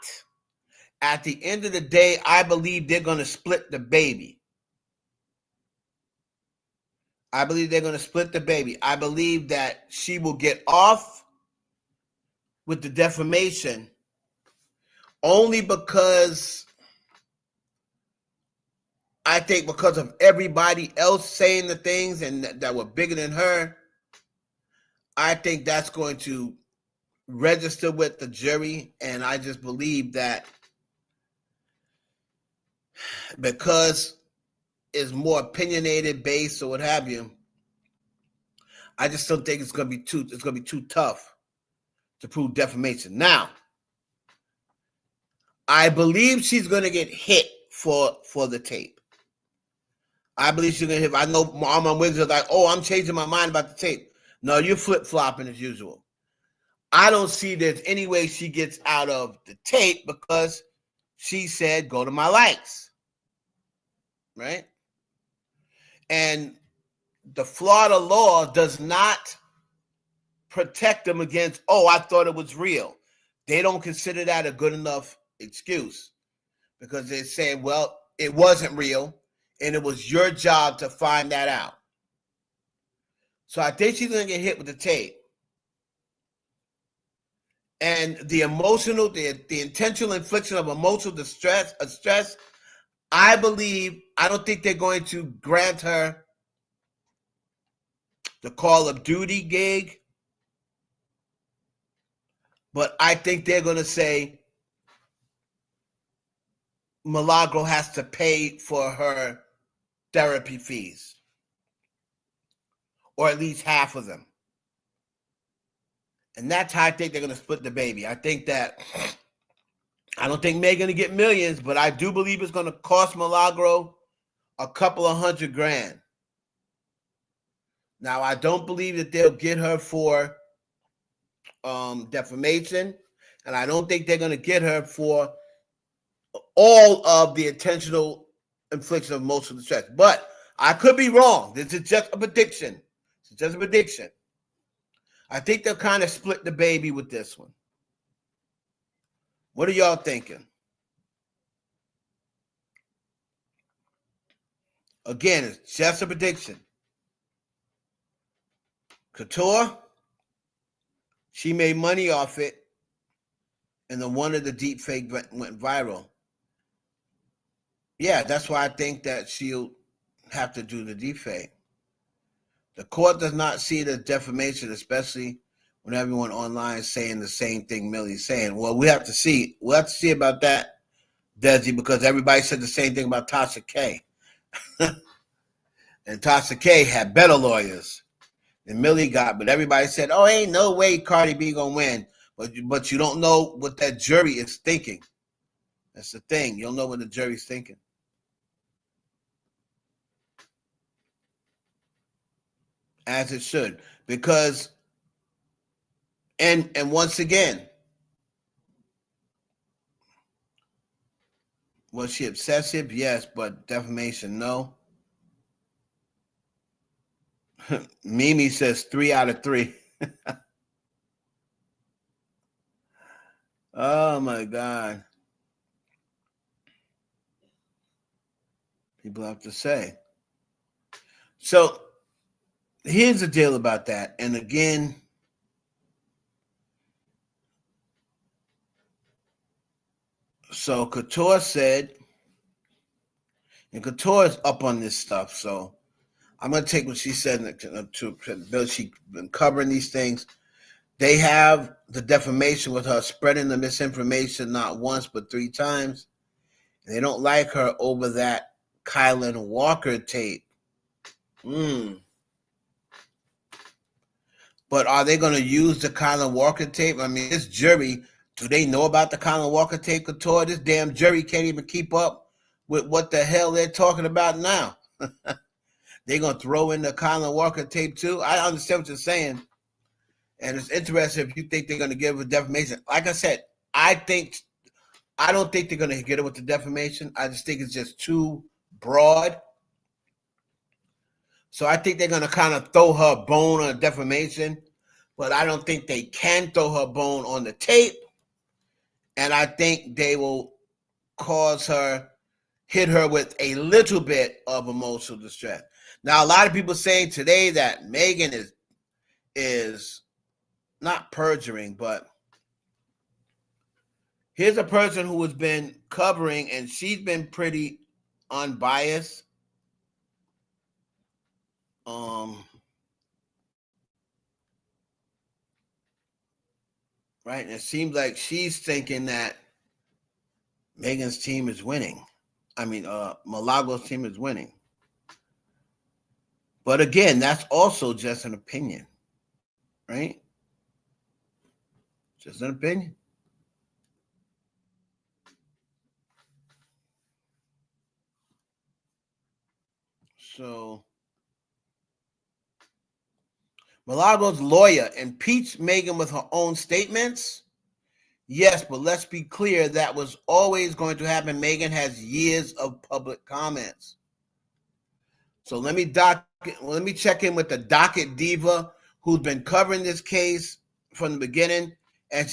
at the end of the day, I believe they're going to split the baby. I believe they're going to split the baby. I believe that she will get off with the defamation only because I think because of everybody else saying the things and that were bigger than her, I think that's going to register with the jury. And I just believe that because it's more opinionated based or what have you, I just don't think it's going to be too tough to prove defamation. Now, I believe she's going to get hit for the tape. I believe she's going to hit. I know all my wings are like, oh, I'm changing my mind about the tape. No, you're flip-flopping as usual. I don't see there's any way she gets out of the tape because she said, go to my likes. Right? And the Florida law does not protect them against, oh, I thought it was real. They don't consider that a good enough excuse because they say, well, it wasn't real and it was your job to find that out. So I think she's going to get hit with the tape. And the emotional, the intentional infliction of emotional distress, I don't think they're going to grant her the Call of Duty gig, but I think they're going to say Milagro has to pay for her therapy fees, or at least half of them. And that's how I think they're going to split the baby. I don't think Meg's going to get millions, but I do believe it's going to cost Milagro a couple of $100,000. Now, I don't believe that they'll get her for defamation, and I don't think they're going to get her for all of the intentional infliction of emotional distress. But I could be wrong. This is just a prediction. It's just a prediction. I think they'll kind of split the baby with this one. What are y'all thinking? Again, it's just a prediction. Couture, she made money off it, and the one of the deep fake went viral. Yeah, that's why I think that she'll have to do the deep fake. The court does not see it as defamation, especially when everyone online is saying the same thing Millie's saying. Well, we have to see. We'll have to see about that, Desi, because everybody said the same thing about Tasha K. And Tasha K had better lawyers than Millie got, but everybody said, oh, ain't no way Cardi B gonna win. But you don't know what that jury is thinking. That's the thing. You don't know what the jury's thinking. As it should. Because, and once again, was she obsessive? Yes, but defamation, no. Mimi says 3 out of 3. Oh my God. People have to say. So here's the deal about that. And again, so Couture said, and Couture is up on this stuff, so I'm going to take what she said to she's been covering these things. They have the defamation with her spreading the misinformation not once but 3 times. And they don't like her over that Kylan Walker tape. But are they going to use the Kylan Walker tape? I mean, this jury, do they know about the Kylan Walker tape, Couture? This damn jury can't even keep up with what the hell they're talking about now. They're going to throw in the Colin Walker tape too. I understand what you're saying. And it's interesting if you think they're going to give a defamation. Like I said, I don't think they're going to get it with the defamation. I just think it's just too broad. So I think they're going to kind of throw her a bone on defamation, but I don't think they can throw her a bone on the tape. And I think they will hit her with a little bit of emotional distress. Now, a lot of people saying today that Megan is not perjuring, but here's a person who has been covering, and she's been pretty unbiased. Right, and it seems like she's thinking that Megan's team is winning. I mean, Milagros' team is winning. But again, that's also just an opinion, right? Just an opinion. So, Milagros' lawyer impeached Megan with her own statements. Yes, but let's be clear, that was always going to happen. Megan has years of public comments. So let me check in with the docket diva who's been covering this case from the beginning, and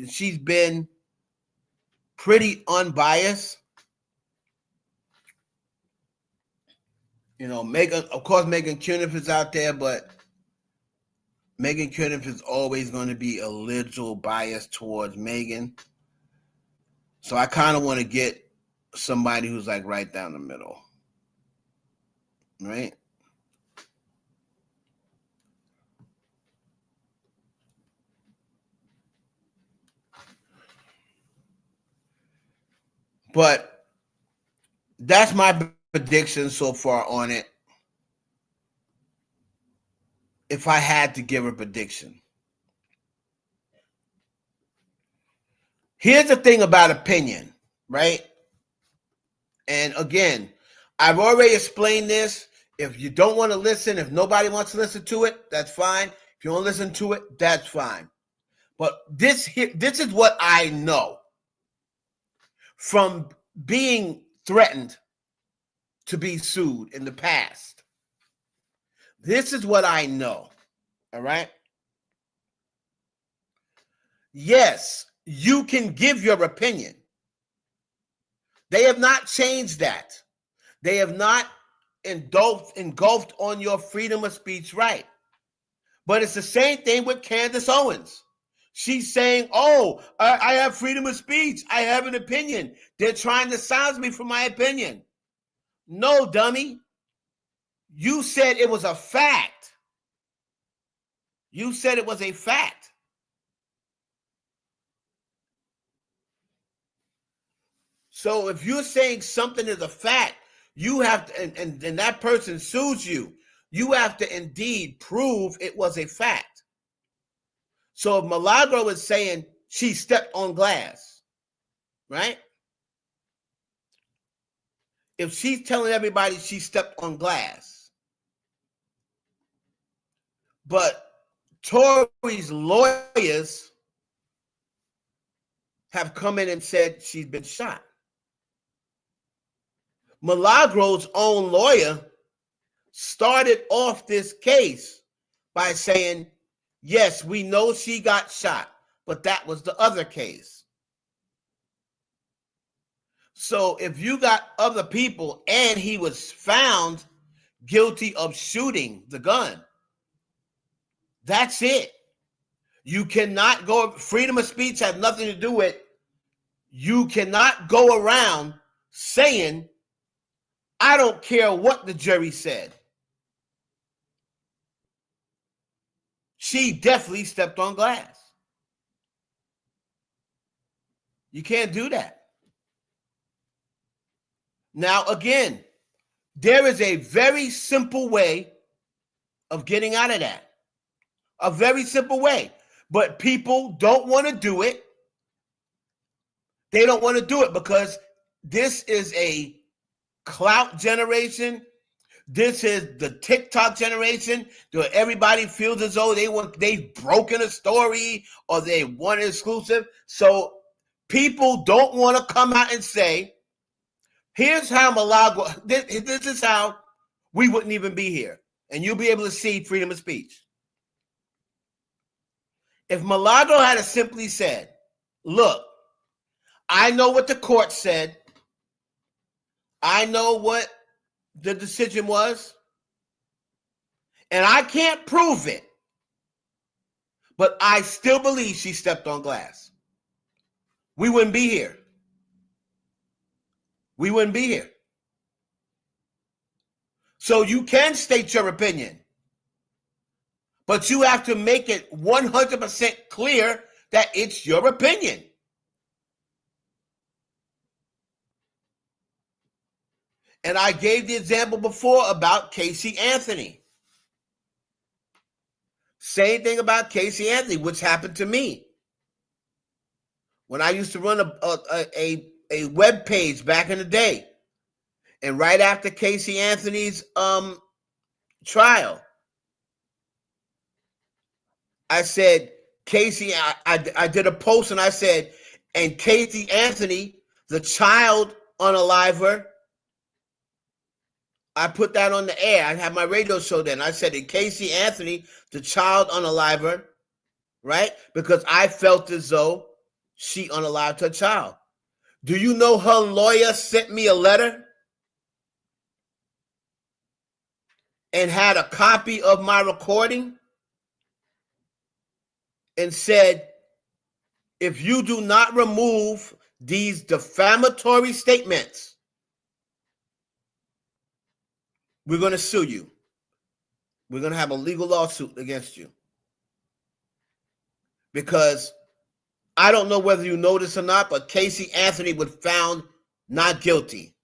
she's been pretty unbiased. You know, Megan Cuniff is out there, but Megan Cuniff is always going to be a little biased towards Megan. So I kind of want to get somebody who's like right down the middle. Right? But that's my prediction so far on it. If I had to give a prediction. Here's the thing about opinion, right? And again, I've already explained this. If you don't want to listen, if nobody wants to listen to it, that's fine. If you don't listen to it, that's fine. But this is what I know from being threatened to be sued in the past. This is what I know. All right? Yes, you can give your opinion. They have not changed that. They have not engulfed on your freedom of speech right. But it's the same thing with Candace Owens. She's saying, oh, I have freedom of speech. I have an opinion. They're trying to silence me from my opinion. No, dummy. You said it was a fact. You said it was a fact. So if you're saying something is a fact, you have to, and that person sues you, you have to indeed prove it was a fact. So if Milagro is saying she stepped on glass, right? If she's telling everybody she stepped on glass, but Tory's lawyers have come in and said she's been shot. Milagro's own lawyer started off this case by saying, yes, we know she got shot, but that was the other case. So if you got other people and he was found guilty of shooting the gun, that's it. You cannot go, freedom of speech has nothing to do with, you cannot go around saying, I don't care what the jury said. She definitely stepped on glass. You can't do that. Now, again, there is a very simple way of getting out of that. A very simple way. But people don't want to do it. They don't want to do it because this is a clout generation. This is the TikTok generation where everybody feels as though they've broken a story or they want an exclusive. So people don't want to come out and say, here's how Milagro, this is how we wouldn't even be here. And you'll be able to see freedom of speech. If Milagro had simply said, look, I know what the court said. I know what the decision was. And I can't prove it. But I still believe she stepped on glass. We wouldn't be here. We wouldn't be here. So you can state your opinion. But you have to make it 100% clear that it's your opinion. And I gave the example before about Casey Anthony. Same thing about Casey Anthony, which happened to me. When I used to run a web page back in the day. And right after Casey Anthony's trial, I said, Casey, I did a post and I said, and Casey Anthony, the child unaliver, I put that on the air. I had my radio show then. I said, and Casey Anthony, the child unaliver, right? Because I felt as though she unalived her child. Do you know her lawyer sent me a letter and had a copy of my recording and said, if you do not remove these defamatory statements, we're going to sue you. We're going to have a legal lawsuit against you. Because I don't know whether you know this or not, but Casey Anthony was found not guilty.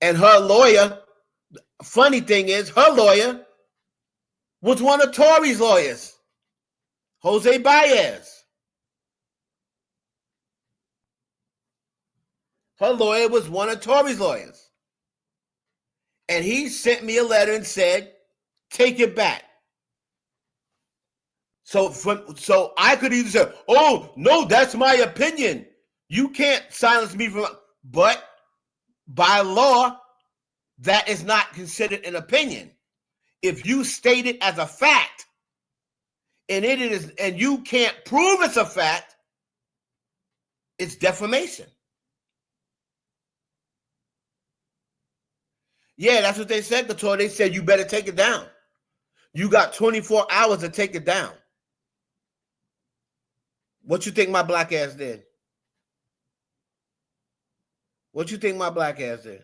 And her lawyer, funny thing is, her lawyer was one of Tory's lawyers, Jose Baez. Her lawyer was one of Tory's lawyers. And he sent me a letter and said, take it back. So I could either say, oh, no, that's my opinion. You can't silence me from, but by law, that is not considered an opinion. If you state it as a fact, and it is, and you can't prove it's a fact, it's defamation. Yeah, that's what they said, Couture. They said you better take it down. You got 24 hours to take it down. What you think my black ass did? What you think my black ass did?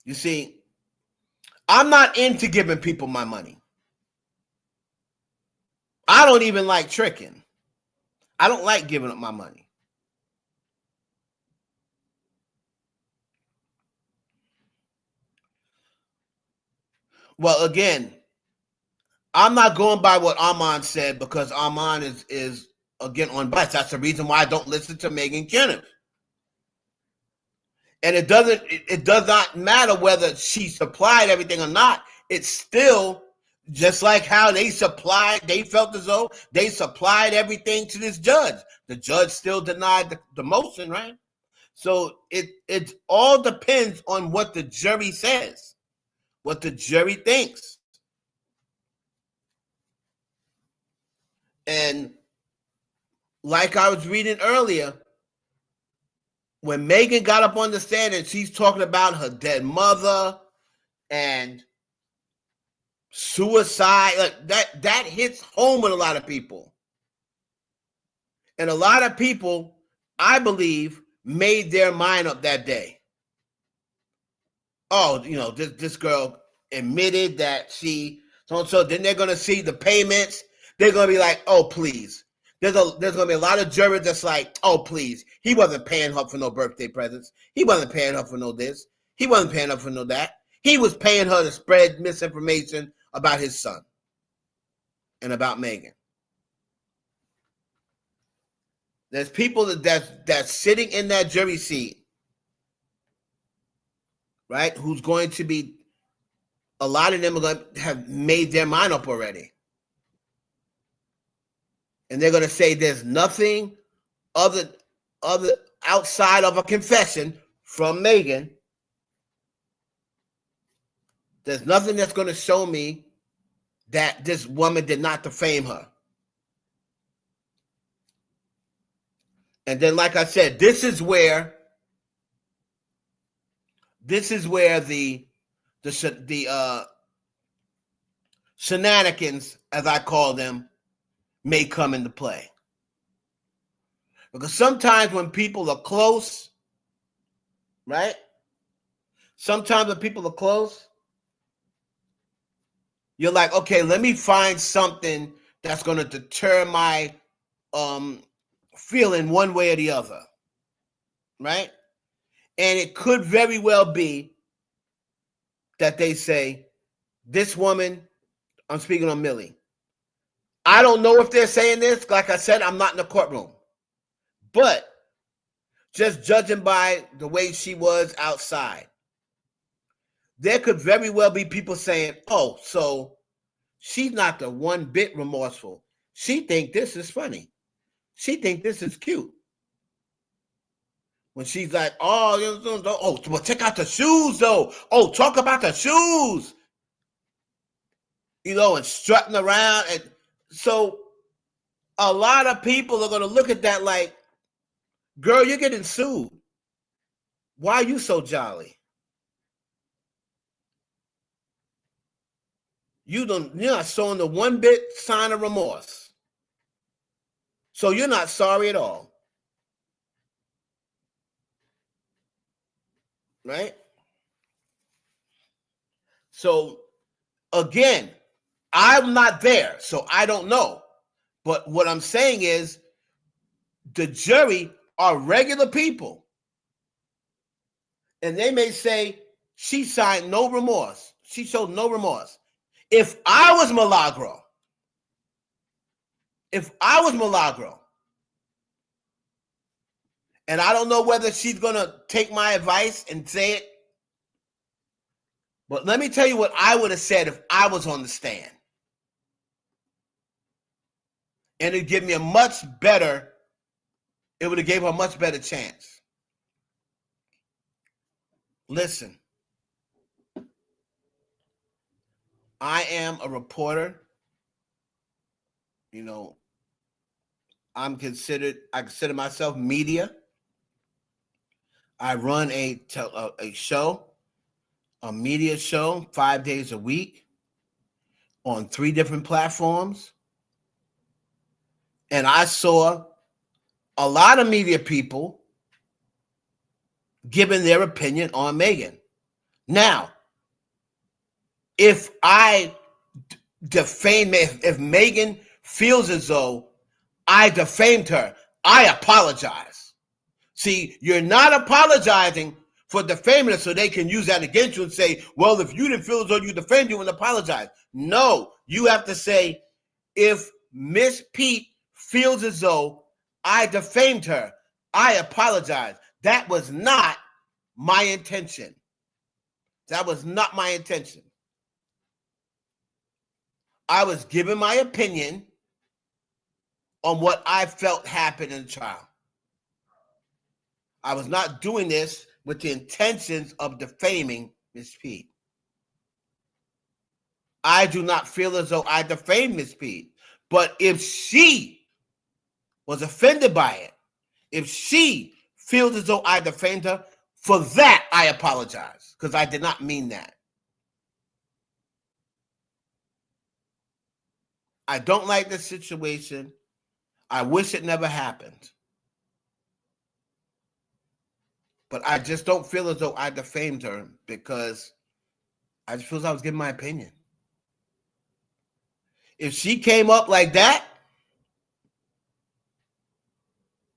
You see, I'm not into giving people my money. I don't even like tricking. I don't like giving up my money. Well, again, I'm not going by what Armand said because Armand is again on bias. That's the reason why I don't listen to Megan Kenneth. And it does not matter whether she supplied everything or not. It's still just like how they felt as though they supplied everything to this judge. The judge still denied the motion, right? So it all depends on what the jury says, what the jury thinks. And like I was reading earlier, when Megan got up on the stand and she's talking about her dead mother and suicide, like that hits home with a lot of people. And a lot of people, I believe, made their mind up that day. Oh, this girl admitted that she so then they're gonna see the payments. They're gonna be like, oh, please. There's gonna be a lot of jurors that's like, oh, please. He wasn't paying her for no birthday presents. He wasn't paying her for no this. He wasn't paying her for no that. He was paying her to spread misinformation about his son and about Megan. There's people that's sitting in that jury seat, right? Who's going to be, a lot of them are going to have made their mind up already. And they're going to say there's nothing other outside of a confession from Megan. There's nothing that's going to show me that this woman did not defame her. And then, like I said, this is where the shenanigans, as I call them, may come into play. Because sometimes when people are close, right? Sometimes when people are close, you're like, okay, let me find something that's going to deter my feeling one way or the other, right? And it could very well be that they say, this woman, I'm speaking on Millie. I don't know if they're saying this. Like I said, I'm not in the courtroom. But just judging by the way she was outside, there could very well be people saying, oh, so she's not the one bit remorseful. She think this is funny. She think this is cute. When she's like, oh, well, check out the shoes, though. Oh, talk about the shoes. You know, and strutting around. And so a lot of people are going to look at that like, girl, you're getting sued. Why are you so jolly? You're not showing the one bit sign of remorse. So you're not sorry at all. Right? So again, I'm not there, so I don't know. But what I'm saying is the jury are regular people. And they may say she signed no remorse. She showed no remorse. If I was Milagro, and I don't know whether she's going to take my advice and say it, but let me tell you what I would have said if I was on the stand. And it'd give me it would have gave her a much better chance. Listen, I am a reporter. You know, I consider myself media. I run a show, a media show, 5 days a week on 3 different platforms. And I saw a lot of media people giving their opinion on Megan. Now, if I defame, if Megan feels as though I defamed her, I apologize. See, you're not apologizing for defaming her so they can use that against you and say, well, if you didn't feel as though you defamed, you wouldn't apologize. No, you have to say, if Miss Pete feels as though I defamed her, I apologize. That was not my intention. That was not my intention. I was giving my opinion on what I felt happened in the trial. I was not doing this with the intentions of defaming Miss Pete. I do not feel as though I defamed Miss Pete. But if she was offended by it, if she feels as though I defamed her, for that I apologize, because I did not mean that. I don't like this situation. I wish it never happened. But I just don't feel as though I defamed her because I just feel as I was giving my opinion. If she came up like that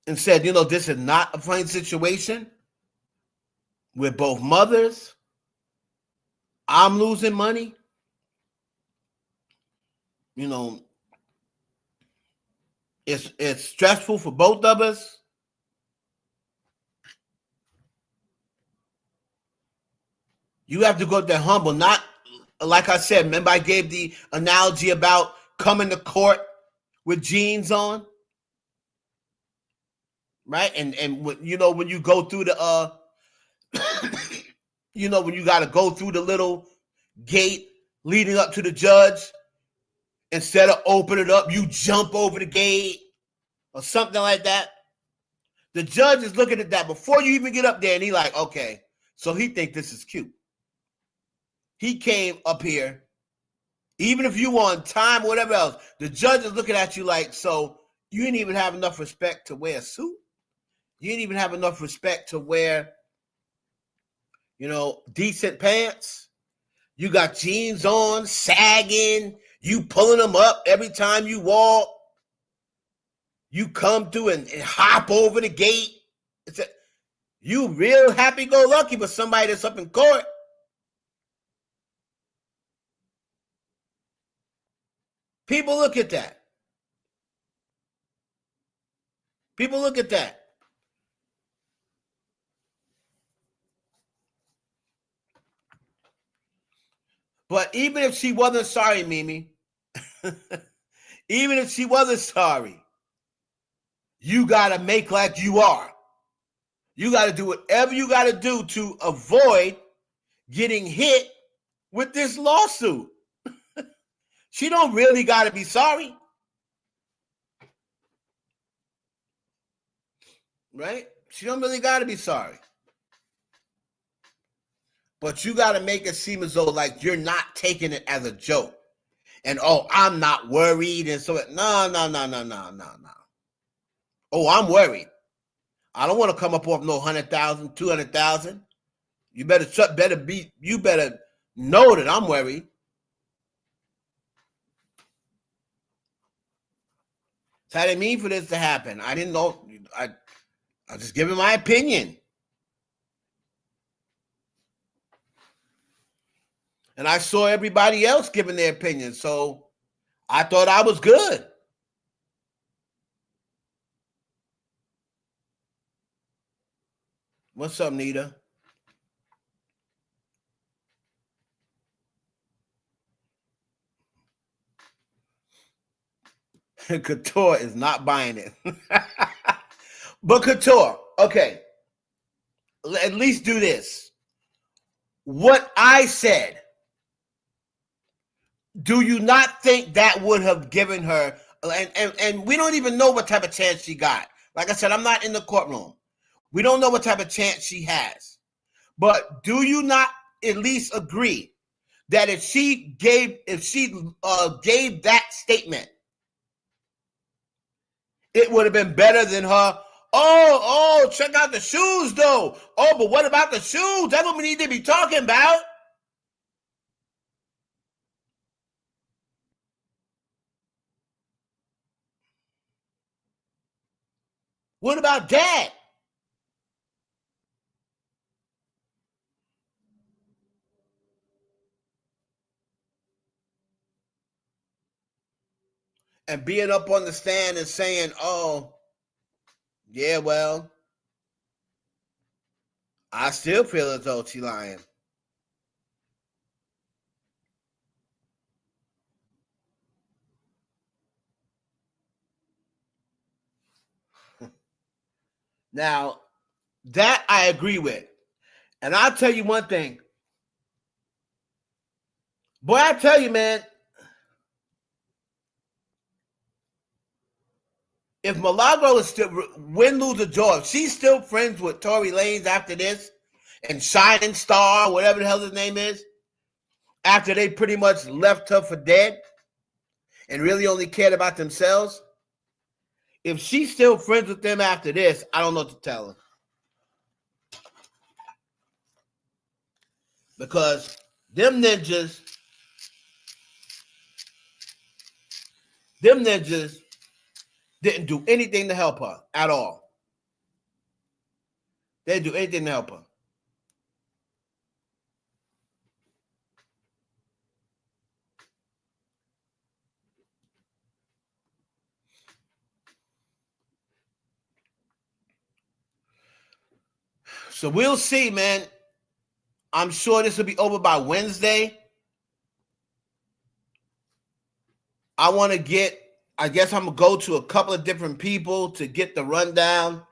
and said, you know, this is not a funny situation, we're both mothers, I'm losing money, you know, it's stressful for both of us. You have to go there humble, not like I said. Remember, I gave the analogy about coming to court with jeans on, right? And when you go through the when you got to go through the little gate leading up to the judge, instead of open it up, you jump over the gate or something like that. The judge is looking at that before you even get up there, and he like, okay, so he think this is cute. He came up here, even if you on time or whatever else, the judge is looking at you like, so you didn't even have enough respect to wear a suit. You didn't even have enough respect to wear, decent pants. You got jeans on, sagging. You pulling them up every time you walk. You come through and hop over the gate. You real happy-go-lucky, but somebody that's up in court. People look at that. People look at that. But even if she wasn't sorry, Mimi, even if she wasn't sorry, you got to make like you are. You got to do whatever you got to do to avoid getting hit with this lawsuit. She don't really got to be sorry. Right? She don't really got to be sorry. But you got to make it seem as though like you're not taking it as a joke. And, I'm not worried. And so, no. Oh, I'm worried. I don't want to come up off no 100,000, 200,000. You better know that I'm worried. So I didn't mean for this to happen. I didn't know. I just giving my opinion. And I saw everybody else giving their opinion. So I thought I was good. What's up, Nita? Couture is not buying it. But Couture, okay. At least do this. What I said, do you not think that would have given her, and we don't even know what type of chance she got. Like I said, I'm not in the courtroom. We don't know what type of chance she has. But do you not at least agree that if she gave that statement, it would have been better than her, check out the shoes though. Oh, but what about the shoes? That's what we need to be talking about. What about that? And being up on the stand and saying, oh, yeah, well, I still feel as though she's lying. Now, that I agree with. And I'll tell you one thing. Boy, I tell you, man, if Milagro is still win, lose, or draw, if she's still friends with Tory Lanez after this, and Shining Star, whatever the hell his name is, after they pretty much left her for dead and really only cared about themselves, if she's still friends with them after this, I don't know what to tell her. Because them ninjas didn't do anything to help her at all. They didn't do anything to help her. So we'll see, man. I'm sure this will be over by Wednesday. I guess I'm going to go to a couple of different people to get the rundown.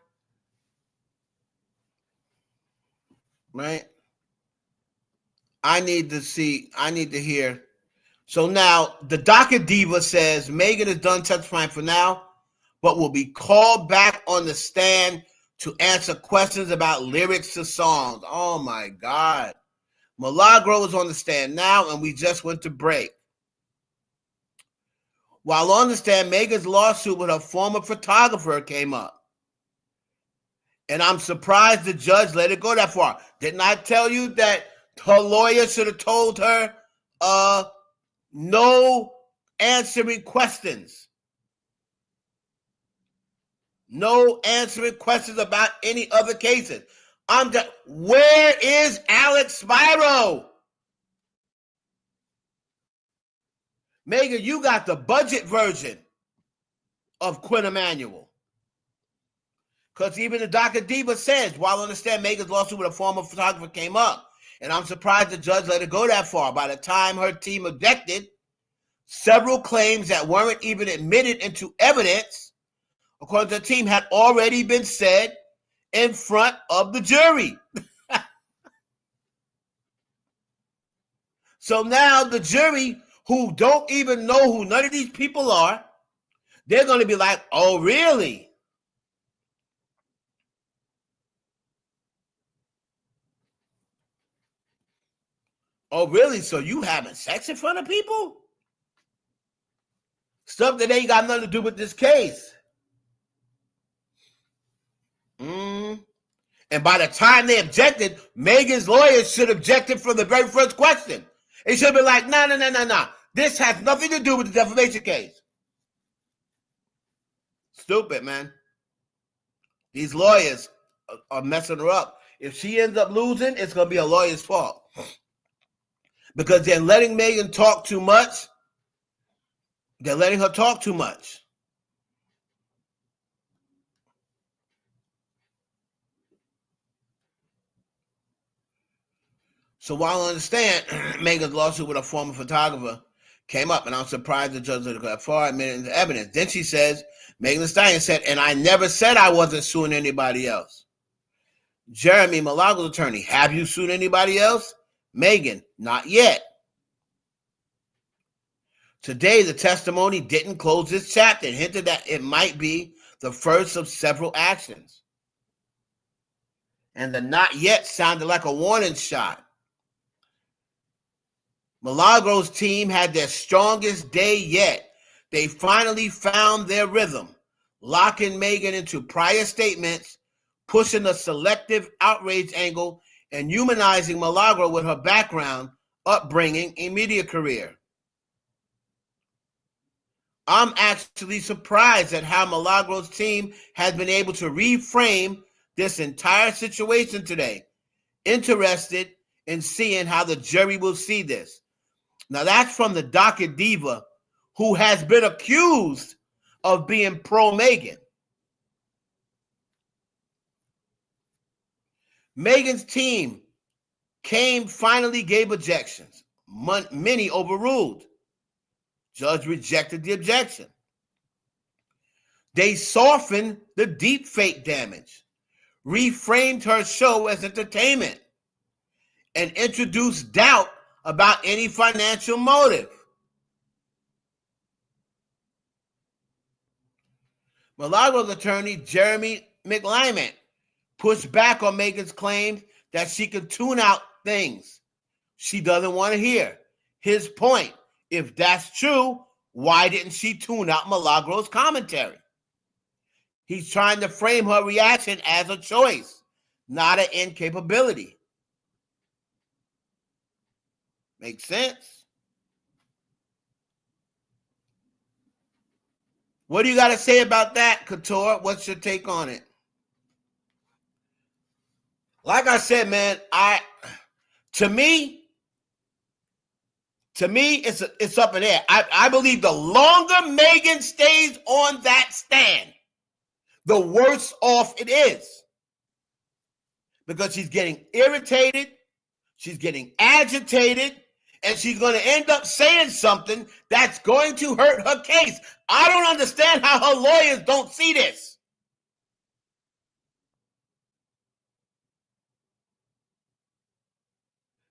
Right? I need to hear. So now the Docket Diva says Megan is done testifying for now, but will be called back on the stand to answer questions about lyrics to songs. Oh my God. Milagro is on the stand now, and we just went to break. While on the stand, Megan's lawsuit with her former photographer came up. And I'm surprised the judge let it go that far. Didn't I tell you that her lawyer should have told her no answering questions? No answering questions about any other cases. Where is Alex Spiro? Megan, you got the budget version of Quinn Emanuel. Because even the Docket Diva says, while on the stand, Megan's lawsuit with a former photographer came up. And I'm surprised the judge let it go that far. By the time her team objected, several claims that weren't even admitted into evidence, according to the team, had already been said in front of the jury. So now the jury, who don't even know who none of these people are, they're going to be like, oh, really? Oh, really? So you having sex in front of people? Stuff that ain't got nothing to do with this case. And by the time they objected, Megan's lawyers should have objected from the very first question. It should have been like, no. This has nothing to do with the defamation case. Stupid, man. These lawyers are messing her up. If she ends up losing, it's going to be a lawyer's fault. Because they're letting Megan talk too much. They're letting her talk too much. So while I understand, Megan's lawsuit with a former photographer came up, and I'm surprised the judge let it go that far, admitted into evidence. Then she says, Megan Thee Stallion said, and I never said I wasn't suing anybody else. Jeremy, Malago's attorney, have you sued anybody else? Megan, not yet. Today, the testimony didn't close this chapter and hinted that it might be the first of several actions. And the not yet sounded like a warning shot. Milagro's team had their strongest day yet. They finally found their rhythm, locking Megan into prior statements, pushing a selective outrage angle, and humanizing Milagro with her background, upbringing, and media career. I'm actually surprised at how Milagro's team has been able to reframe this entire situation today. Interested in seeing how the jury will see this. Now, that's from the Docket Diva, who has been accused of being pro-Megan. Megan's team finally gave objections. Many overruled. Judge rejected the objection. They softened the deep fake damage, reframed her show as entertainment, and introduced doubt about any financial motive. Milagro's attorney, Jeremy McLyman, pushed back on Megan's claim that she could tune out things she doesn't want to hear. His point, if that's true, why didn't she tune out Milagro's commentary? He's trying to frame her reaction as a choice, not an incapability. Makes sense? What do you got to say about that, Couture? What's your take on it? Like I said, man, to me, it's up in the air. I believe the longer Megan stays on that stand, the worse off it is. because she's getting irritated, she's getting agitated, and she's going to end up saying something that's going to hurt her case. I don't understand how her lawyers don't see this.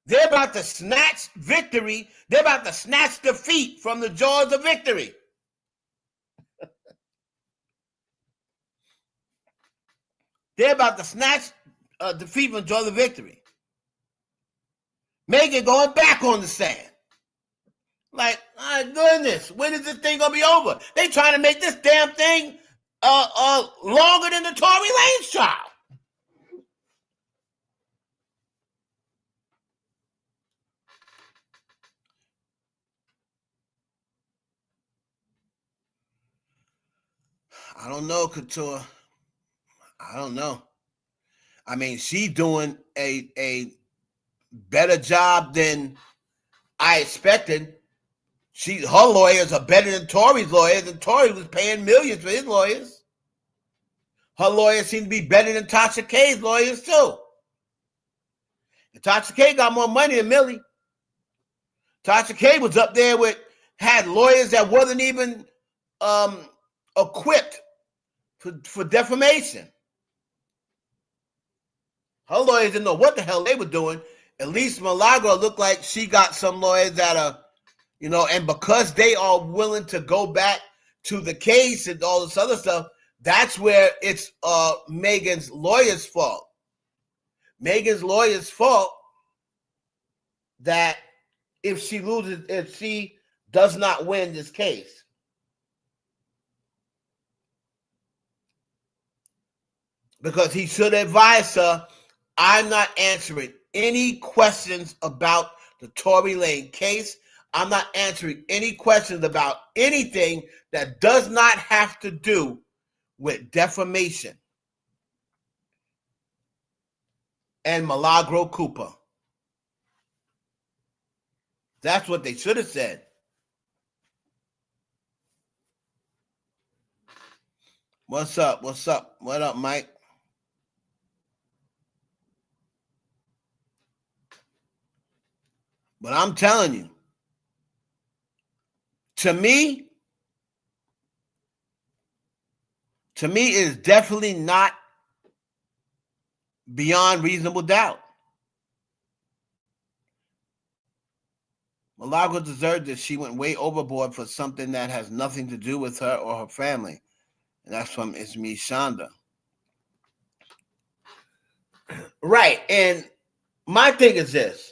They're about to snatch victory. They're about to snatch defeat from the jaws of victory. They're about to snatch defeat from the jaws of victory. Megan going back on the stand. Like, my goodness, when is this thing going to be over? They trying to make this damn thing longer than the Tory Lanez trial. I don't know, Couture. I don't know. I mean, she's doing a better job than I expected. Her lawyers are better than Tory's lawyers, and Tory was paying millions for his lawyers. Her lawyers seem to be better than Tasha K's lawyers, too. And Tasha K got more money than Millie. Tasha K was up there had lawyers that wasn't even equipped for defamation. Her lawyers didn't know what the hell they were doing. At least Milagro looked like she got some lawyers that are, and because they are willing to go back to the case and all this other stuff, that's where it's Megan's lawyer's fault. Megan's lawyer's fault that if she does not win this case. Because he should advise her, I'm not answering any questions about the Tory Lanez case. I'm not answering any questions about anything that does not have to do with defamation. And Milagro Cooper. That's what they should have said. What's up? What's up? What up, Mike? But I'm telling you, to me, it is definitely not beyond reasonable doubt. Milagro deserved it. She went way overboard for something that has nothing to do with her or her family. And that's from It's Me, Shonda. Right. And my thing is this.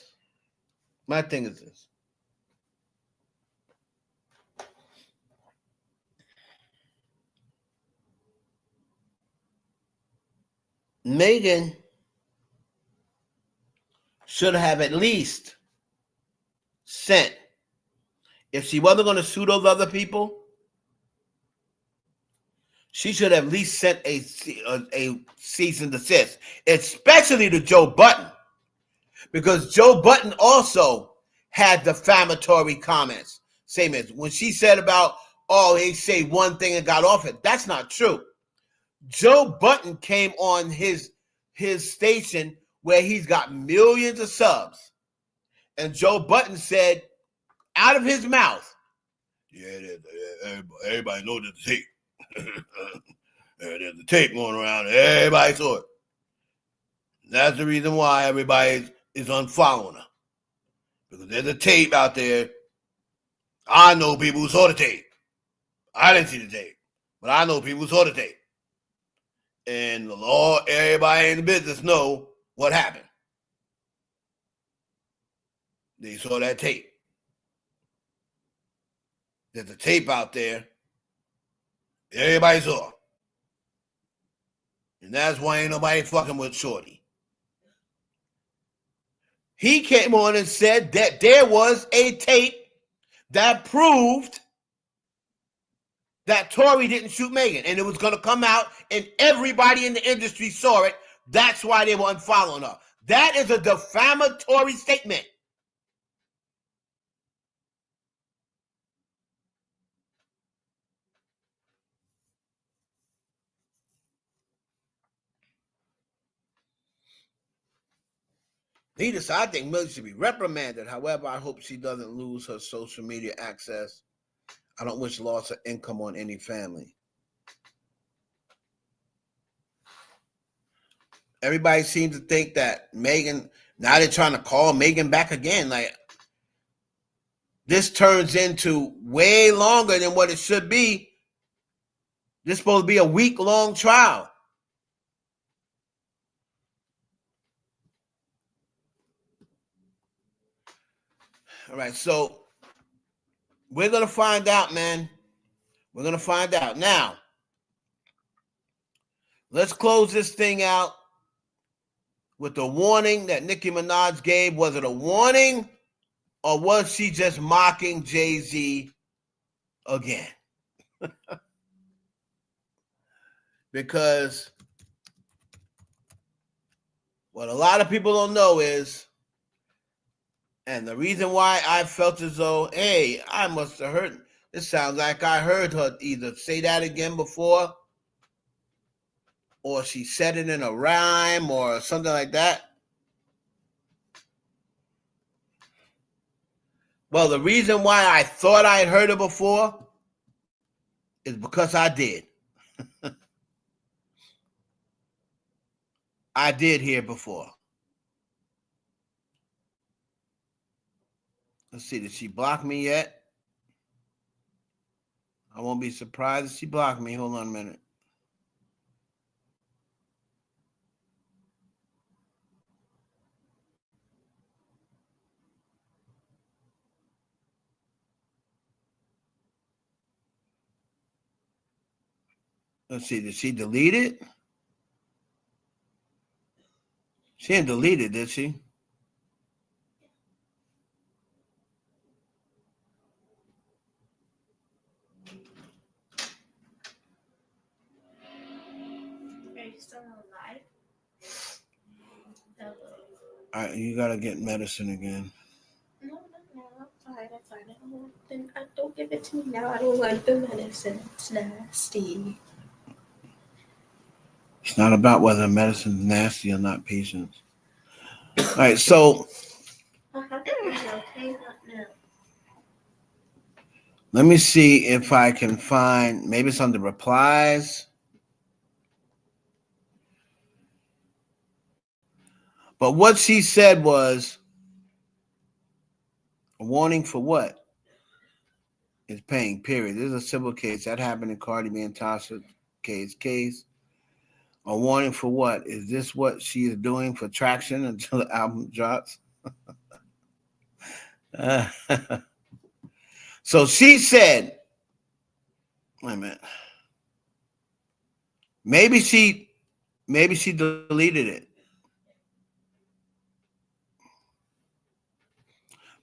Megan should have at least sent, if she wasn't going to sue those other people, she should have at least sent a cease and desist, especially to Joe Button, because Joe Button also had defamatory comments. Same as when she said about, they say one thing and got off it. That's not true. Joe Button came on his station where he's got millions of subs, and Joe Button said out of his mouth, "Yeah, everybody knows the tape. There's the tape going around. Everybody saw it. That's the reason why everybody is unfollowing her, because there's a tape out there. I know people who saw the tape. I didn't see the tape, but I know people who saw the tape. And the law, everybody in the business know what happened. They saw that tape. There's a tape out there. Everybody saw. And that's why ain't nobody fucking with Shorty." He came on and said that there was a tape that proved that Tory didn't shoot Megan, and it was going to come out, and everybody in the industry saw it. That's why they were unfollowing her. That is a defamatory statement. I think Millie should be reprimanded. However, I hope she doesn't lose her social media access. I don't wish loss of income on any family. Everybody seems to think that Megan, now they're trying to call Megan back again. Like, this turns into way longer than what it should be. This is supposed to be a week-long trial. All right, so we're going to find out, man. We're going to find out. Now, let's close this thing out with the warning that Nicki Minaj gave. Was it a warning, or was she just mocking Jay-Z again? Because what a lot of people don't know is, and the reason why I felt as though, hey, I must have heard, it sounds like I heard her either say that again before, or she said it in a rhyme or something like that. Well, the reason why I thought I had heard it before is because I did. I did hear before. Let's see, did she block me yet? I won't be surprised if she blocked me. Hold on a minute. Let's see, did she delete it? She didn't delete it, did she? Are you still alive? Hello. All right, you gotta get medicine again. No, I'm fine. Don't give it to me now. I don't like the medicine. It's nasty. It's not about whether medicine's nasty or not, patients. All right, so Okay, not now. let me see if I can find, maybe it's under replies. But what she said was, a warning for what? Is paying, period. This is a civil case. That happened in Cardi B and Tasha case. A warning for what? Is this what she is doing for traction until the album drops? So she said, wait a minute. Maybe she deleted it.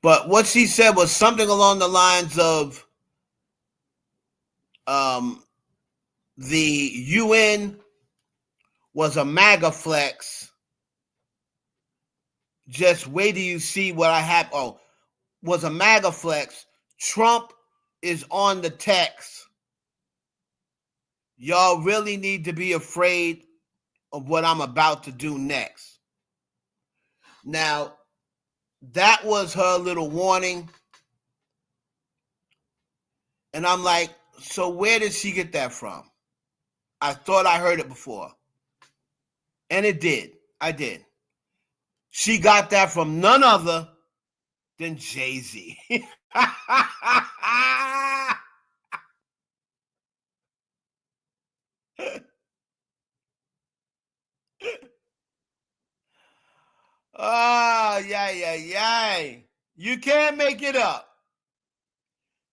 But what she said was something along the lines of the UN was a MAGA flex. Just wait till you see what I have. Oh, was a MAGA flex. Trump is on the text. Y'all really need to be afraid of what I'm about to do next. Now, that was her little warning. And I'm like, so where did she get that from? I thought I heard it before. And it did. I did. She got that from none other than Jay-Z. Oh, yeah. You can't make it up.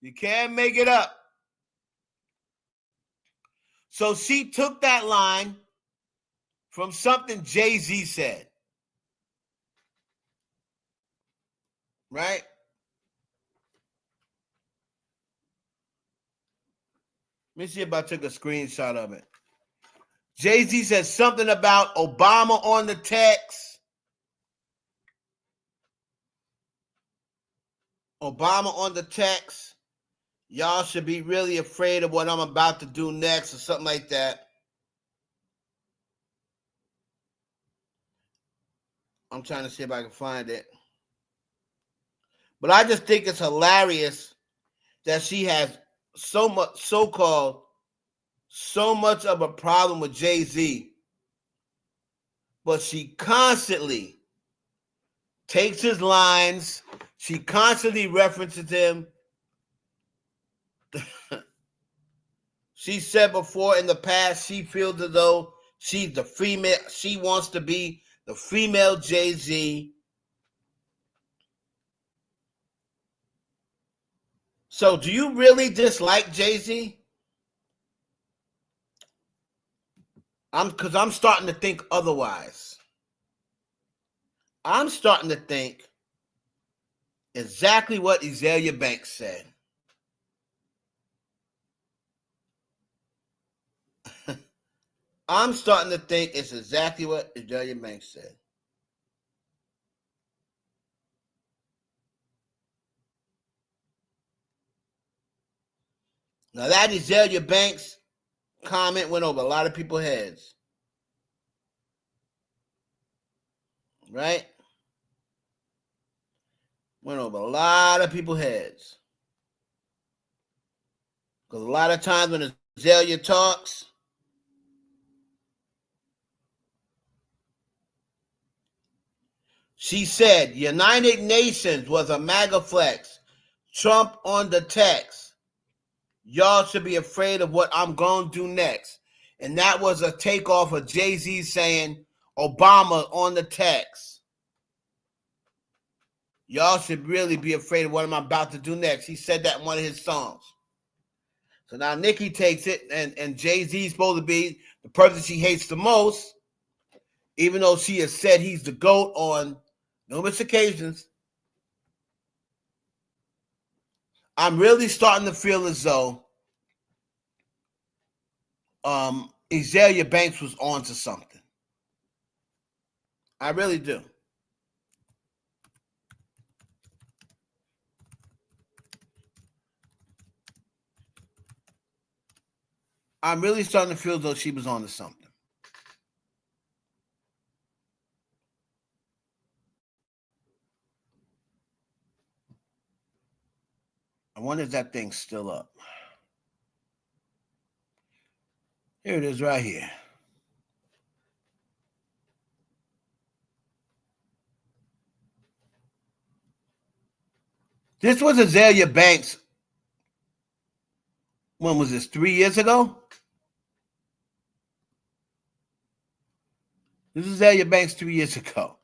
You can't make it up. So she took that line from something Jay-Z said. Right? Let me see if I took a screenshot of it. Jay-Z said something about Obama on the text. Obama on the text. Y'all should be really afraid of what I'm about to do next or something like that. I'm trying to see if I can find it. But I just think it's hilarious that she has so much, so-called, so much of a problem with Jay-Z, but she constantly takes his lines. She constantly references him. She said before in the past, she feels as though she's the female. She wants to be the female Jay-Z. So do you really dislike Jay-Z? Because I'm starting to think otherwise. I'm starting to think exactly what Azalea Banks said. I'm starting to think it's exactly what Azalea Banks said. Now that Azalea Banks comment went over a lot of people's heads. Right? Went over a lot of people's heads. Because a lot of times when Azalea talks, she said, United Nations was a MAGA flex. Trump on the text. Y'all should be afraid of what I'm going to do next. And that was a takeoff of Jay-Z saying, Obama on the text. Y'all should really be afraid of what I'm about to do next. He said that in one of his songs. So now Nicki takes it, and Jay-Z's supposed to be the person she hates the most, even though she has said he's the GOAT on numerous occasions. I'm really starting to feel as though Azalea Banks was onto something. I really do. I'm really starting to feel as though she was onto something. I wonder if that thing's still up. Here it is right here. This was Azalea Banks. When was this? 3 years ago? This is Azalea Banks 3 years ago.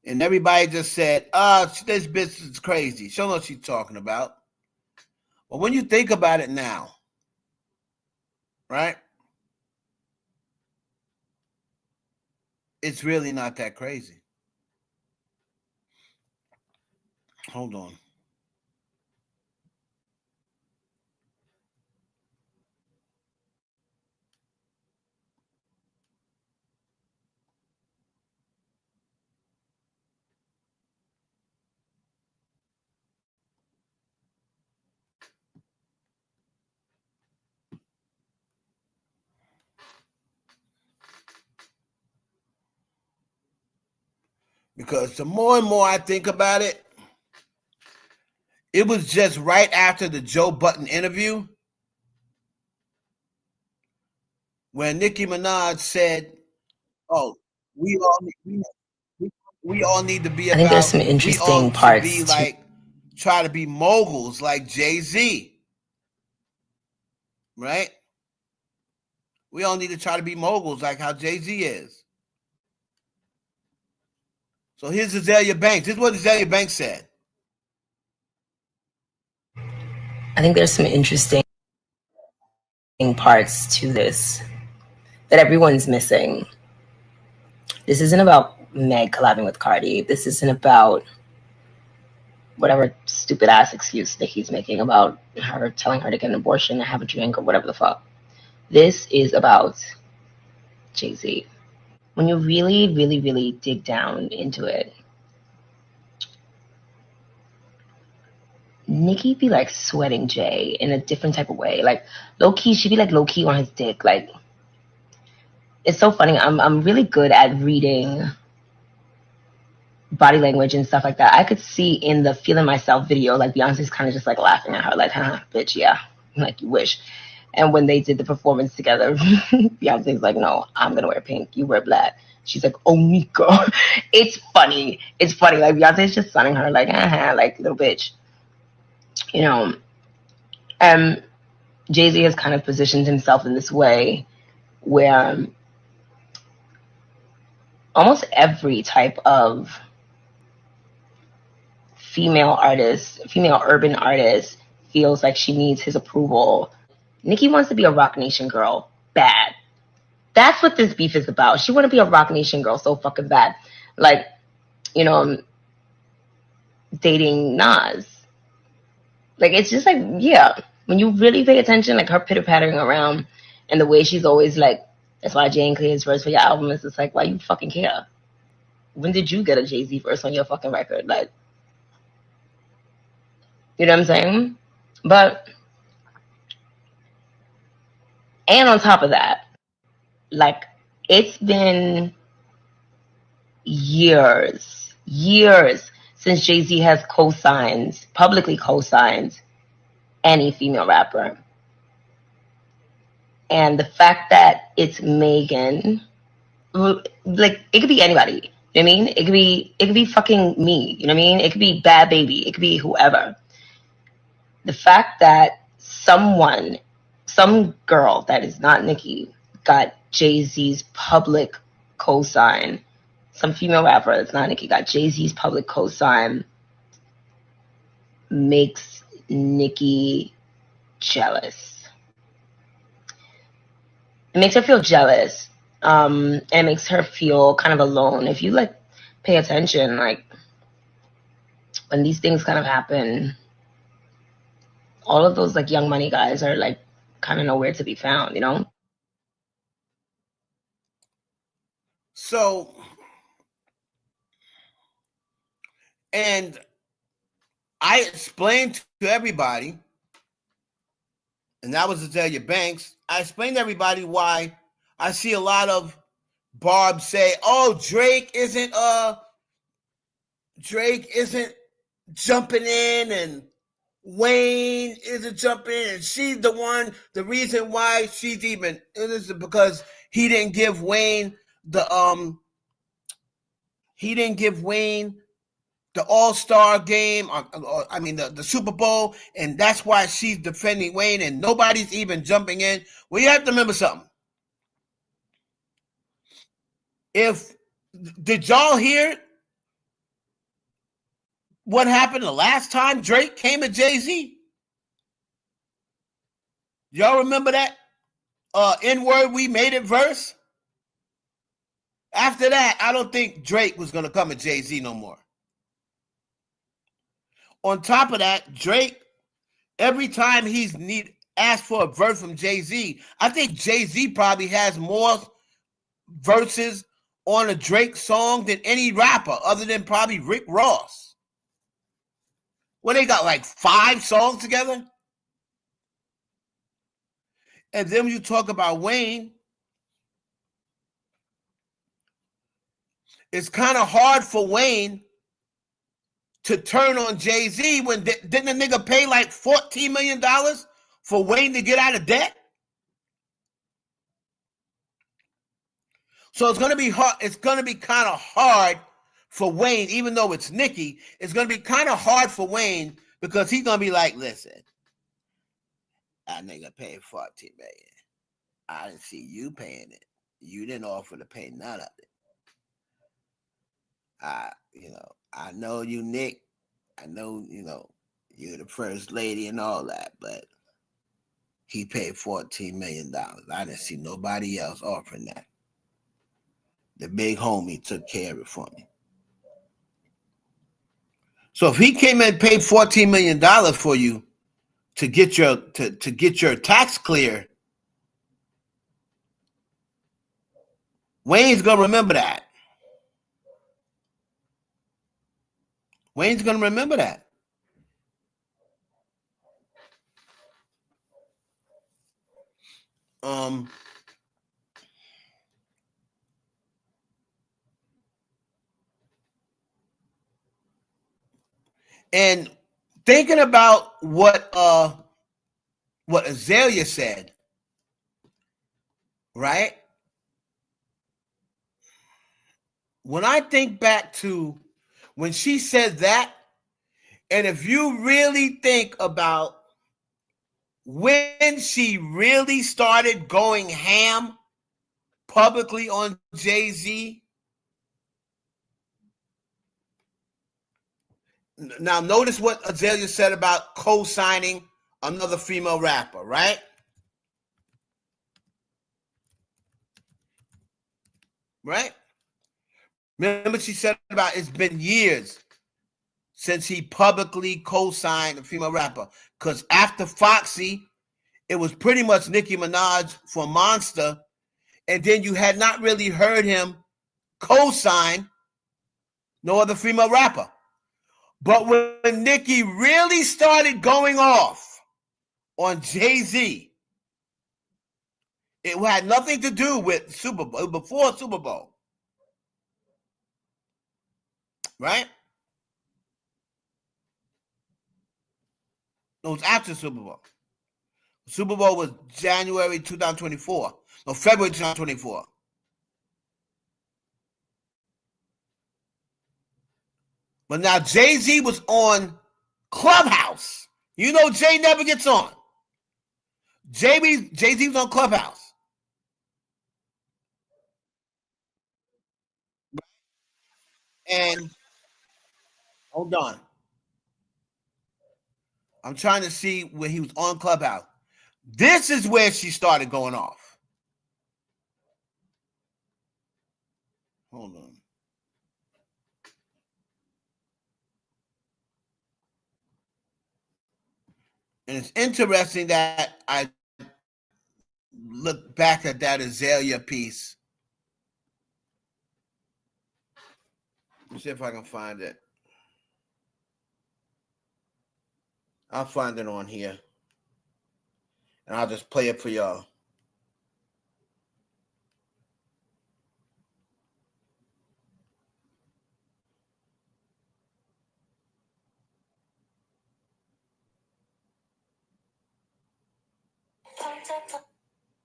And everybody just said, this bitch is crazy. She don't know what she's talking about. But when you think about it now, right? It's really not that crazy. Hold on. Because the more and more I think about it, it was just right after the Joe Budden interview when Nicki Minaj said, we all need to be about. I think there's some interesting parts. We all should be try to be moguls like Jay-Z, right? We all need to try to be moguls like how Jay-Z is. So here's Azalea Banks. This is what Azalea Banks said. I think there's some interesting parts to this that everyone's missing. This isn't about Meg collabing with Cardi. This isn't about whatever stupid ass excuse Nicki's making about her telling her to get an abortion and have a drink or whatever the fuck. This is about Jay-Z. When you really, really, really dig down into it, Nicki be like sweating Jay in a different type of way. Like low key, she be like low key on his dick. Like it's so funny. I'm really good at reading body language and stuff like that. I could see in the Feeling Myself video, like Beyonce's kind of just like laughing at her, like, huh, bitch, yeah, like you wish. And when they did the performance together, Beyonce's like, no, I'm gonna wear pink, you wear black. She's like, oh, Mika. It's funny. It's funny. Like Beyonce's just sunning her, like, like little bitch, you know. And Jay-Z has kind of positioned himself in this way where almost every type of female urban artist feels like she needs his approval. Nicki wants to be a Rock Nation girl bad. That's what this beef is about. She want to be a Rock Nation girl so fucking bad. Like, you know, dating Nas. Like, it's just like, yeah, when you really pay attention, like her pitter-pattering around and the way she's always like, that's why Jane clears verse for your album is just like, why you fucking care? When did you get a Jay-Z verse on your fucking record? Like, you know what I'm saying? But, and on top of that, like, it's been years since Jay-Z has publicly co-signed any female rapper. And the fact that it's Megan, like, it could be anybody. You know what I mean? It could be fucking me. You know what I mean? It could be Bad Baby. It could be whoever. The fact that some girl that is not Nicki got Jay-Z's public cosign, some female rapper that's not Nicki got Jay-Z's public cosign, makes Nicki jealous. It makes her feel jealous. And it makes her feel kind of alone. If you like pay attention, like when these things kind of happen, all of those like Young Money guys are like kind of nowhere to be found, you know? So, and I explained to everybody, and that was to tell you, Banks, I explained to everybody why I see a lot of Barb say, oh, Drake isn't jumping in and Wayne isn't jumping in, and she's the reason why she's even, it is because he didn't give Wayne the All-Star game, I mean the Super Bowl, and that's why she's defending Wayne and nobody's even jumping in. Well, you have to remember something. Did y'all hear what happened the last time Drake came at Jay-Z? Y'all remember that N-word we made it verse? After that, I don't think Drake was going to come at Jay-Z no more. On top of that, Drake, every time he's asked for a verse from Jay-Z, I think Jay-Z probably has more verses on a Drake song than any rapper other than probably Rick Ross. Well, they got like 5 songs together. And then when you talk about Wayne, it's kind of hard for Wayne to turn on Jay-Z when didn't the nigga pay like $14 million for Wayne to get out of debt? So it's going to be hard. It's going to be kind of hard for Wayne, even though it's Nicki. It's going to be kind of hard for Wayne because he's going to be like, listen, that nigga paid $14 million. I didn't see you paying it. You didn't offer to pay none of it. I know you, Nick. I know, you're the first lady and all that, but he paid $14 million. I didn't see nobody else offering that. The big homie took care of it for me. So if he came in and paid $14 million for you to get your tax clear, Wayne's gonna remember that. Wayne's gonna remember that. And thinking about what Azalea said, right? When I think back to when she said that, and if you really think about when she really started going ham publicly on Jay-Z, now notice what Azalea said about co-signing another female rapper, right? Right? Remember she said about it's been years since he publicly co-signed a female rapper. Because after Foxy, it was pretty much Nicki Minaj for Monster. And then you had not really heard him co-sign no other female rapper. But when Nicki really started going off on Jay-Z, it had nothing to do with Super Bowl, before Super Bowl. Right? It was after Super Bowl. Super Bowl was January 2024. No, February 2024. But now Jay-Z was on Clubhouse. You know Jay never gets on. Jay-Z was on Clubhouse. And hold on. I'm trying to see where he was on Clubhouse. This is where she started going off. Hold on. And it's interesting that I look back at that Azalea piece. Let's see if I can find it. I'll find it on here. And I'll just play it for y'all.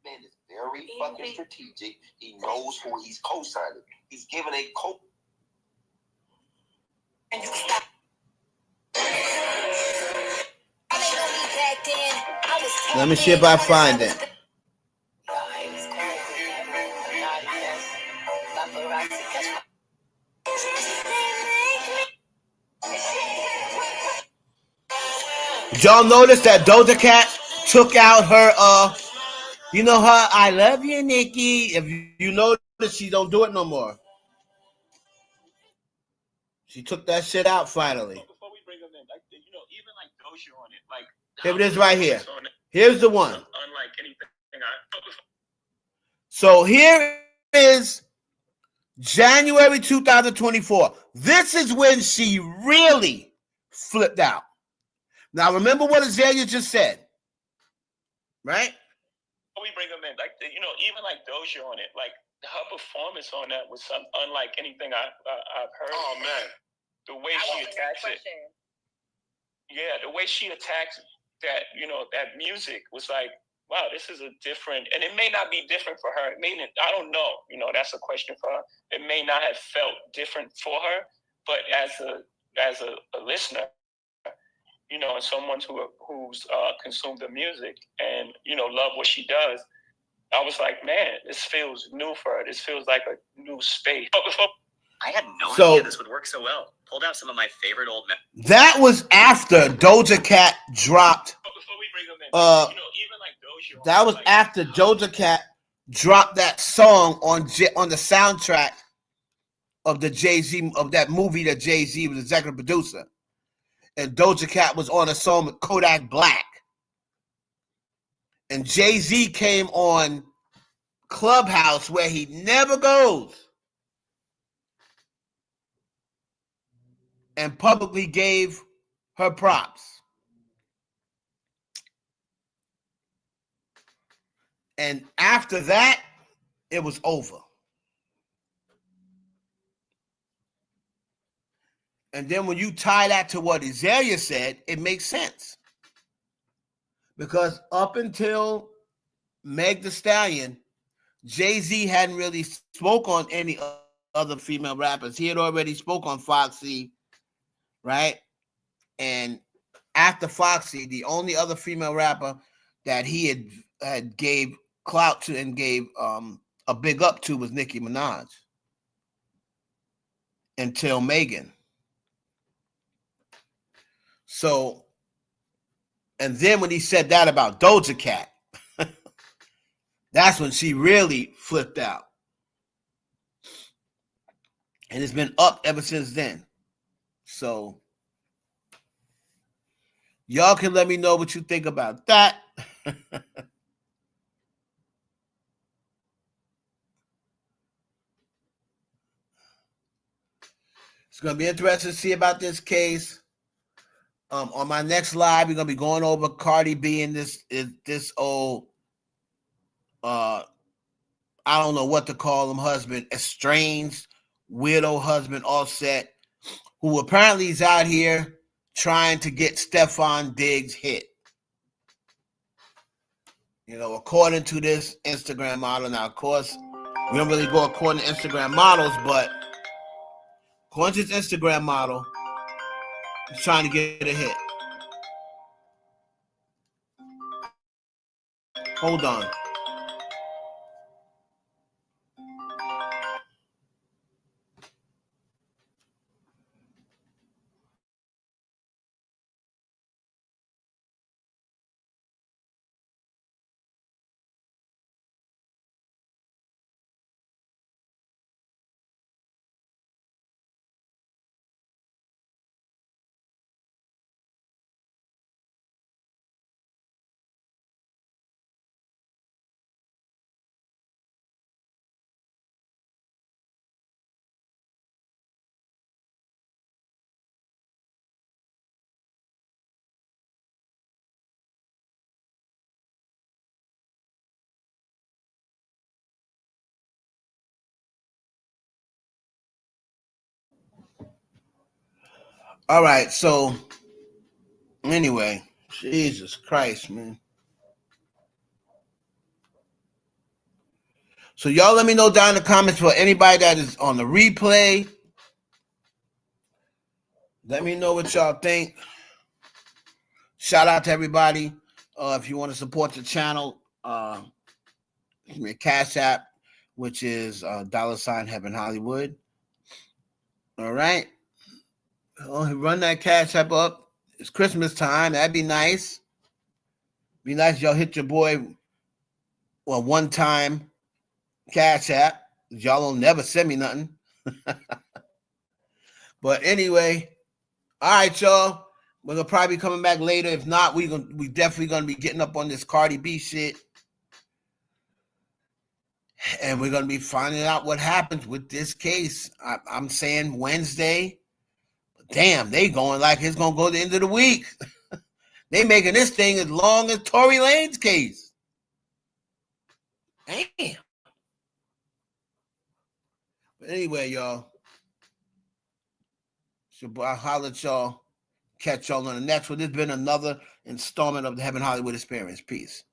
Man is very fucking strategic. He knows who he's co-signing. He's giving a co. Let me see if I find it. Y'all notice that Doja Cat took out her you know her I love you, Nicki. If you notice, she don't do it no more. She took that shit out finally. Before we bring them in, like, you know, even like Doja on it, like here it is right here. Here's the one. Unlike anything So here is January 2024. This is when she really flipped out. Now remember what Azalea just said, right? we bring them in, like, you know, even like Doja on it, like her performance on that was unlike anything I've heard. Oh man, the way she attacks it. Yeah, the way she attacks that, you know, that music was like, wow, this is a different, and it may not be different for her. It may, I don't know, you know, that's a question for her. It may not have felt different for her, but as a listener, you know, and someone who's consumed the music and, you know, love what she does, I was like, man, this feels new for her. This feels like a new space. I had no idea this would work so well. Pulled out some of my favorite old that was after Doja Cat dropped. Before we bring them in, you know, even like Doja. That was after Doja Cat dropped that song on the soundtrack of the Jay-Z of that movie that Jay-Z was executive producer. And Doja Cat was on a song with Kodak Black. And Jay-Z came on Clubhouse where he never goes and publicly gave her props. And after that, it was over. And then when you tie that to what Azalea said, it makes sense. Because up until Meg Thee Stallion, Jay-Z hadn't really spoke on any other female rappers. He had already spoke on Foxy, right? And after Foxy, the only other female rapper that he had gave clout to and gave a big up to was Nicki Minaj. Until Megan. So, and then when he said that about Doja Cat, that's when she really flipped out. And it's been up ever since then. So, y'all can let me know what you think about that. It's going to be interesting to see about this case. On my next live, we're going to be going over Cardi B and this old, I don't know what to call him, husband, estranged, widow husband, Offset, who apparently is out here trying to get Stefan Diggs hit. You know, according to this Instagram model. Now, of course, we don't really go according to Instagram models, but according to this Instagram model, he's trying to get a hit. Hold on. All right, so anyway, Jesus Christ, man. So y'all let me know down in the comments for anybody that is on the replay. Let me know what y'all think. Shout out to everybody. If you want to support the channel, give me a Cash App, which is $ Heaven Hollywood. All right. Run that Cash App up. It's Christmas time. That'd be nice. Be nice if y'all hit your boy one time Cash App. Y'all don't never send me nothing. But anyway, all right, y'all. We're gonna probably be coming back later. If not, we definitely gonna be getting up on this Cardi B shit. And we're gonna be finding out what happens with this case. I'm saying Wednesday. Damn, they going like it's gonna go to the end of the week. They making this thing as long as Tory Lanez case. Damn. But anyway, y'all. I'll holler at y'all. Catch y'all on the next one. This has been another installment of the Heaven Hollywood Experience. Peace.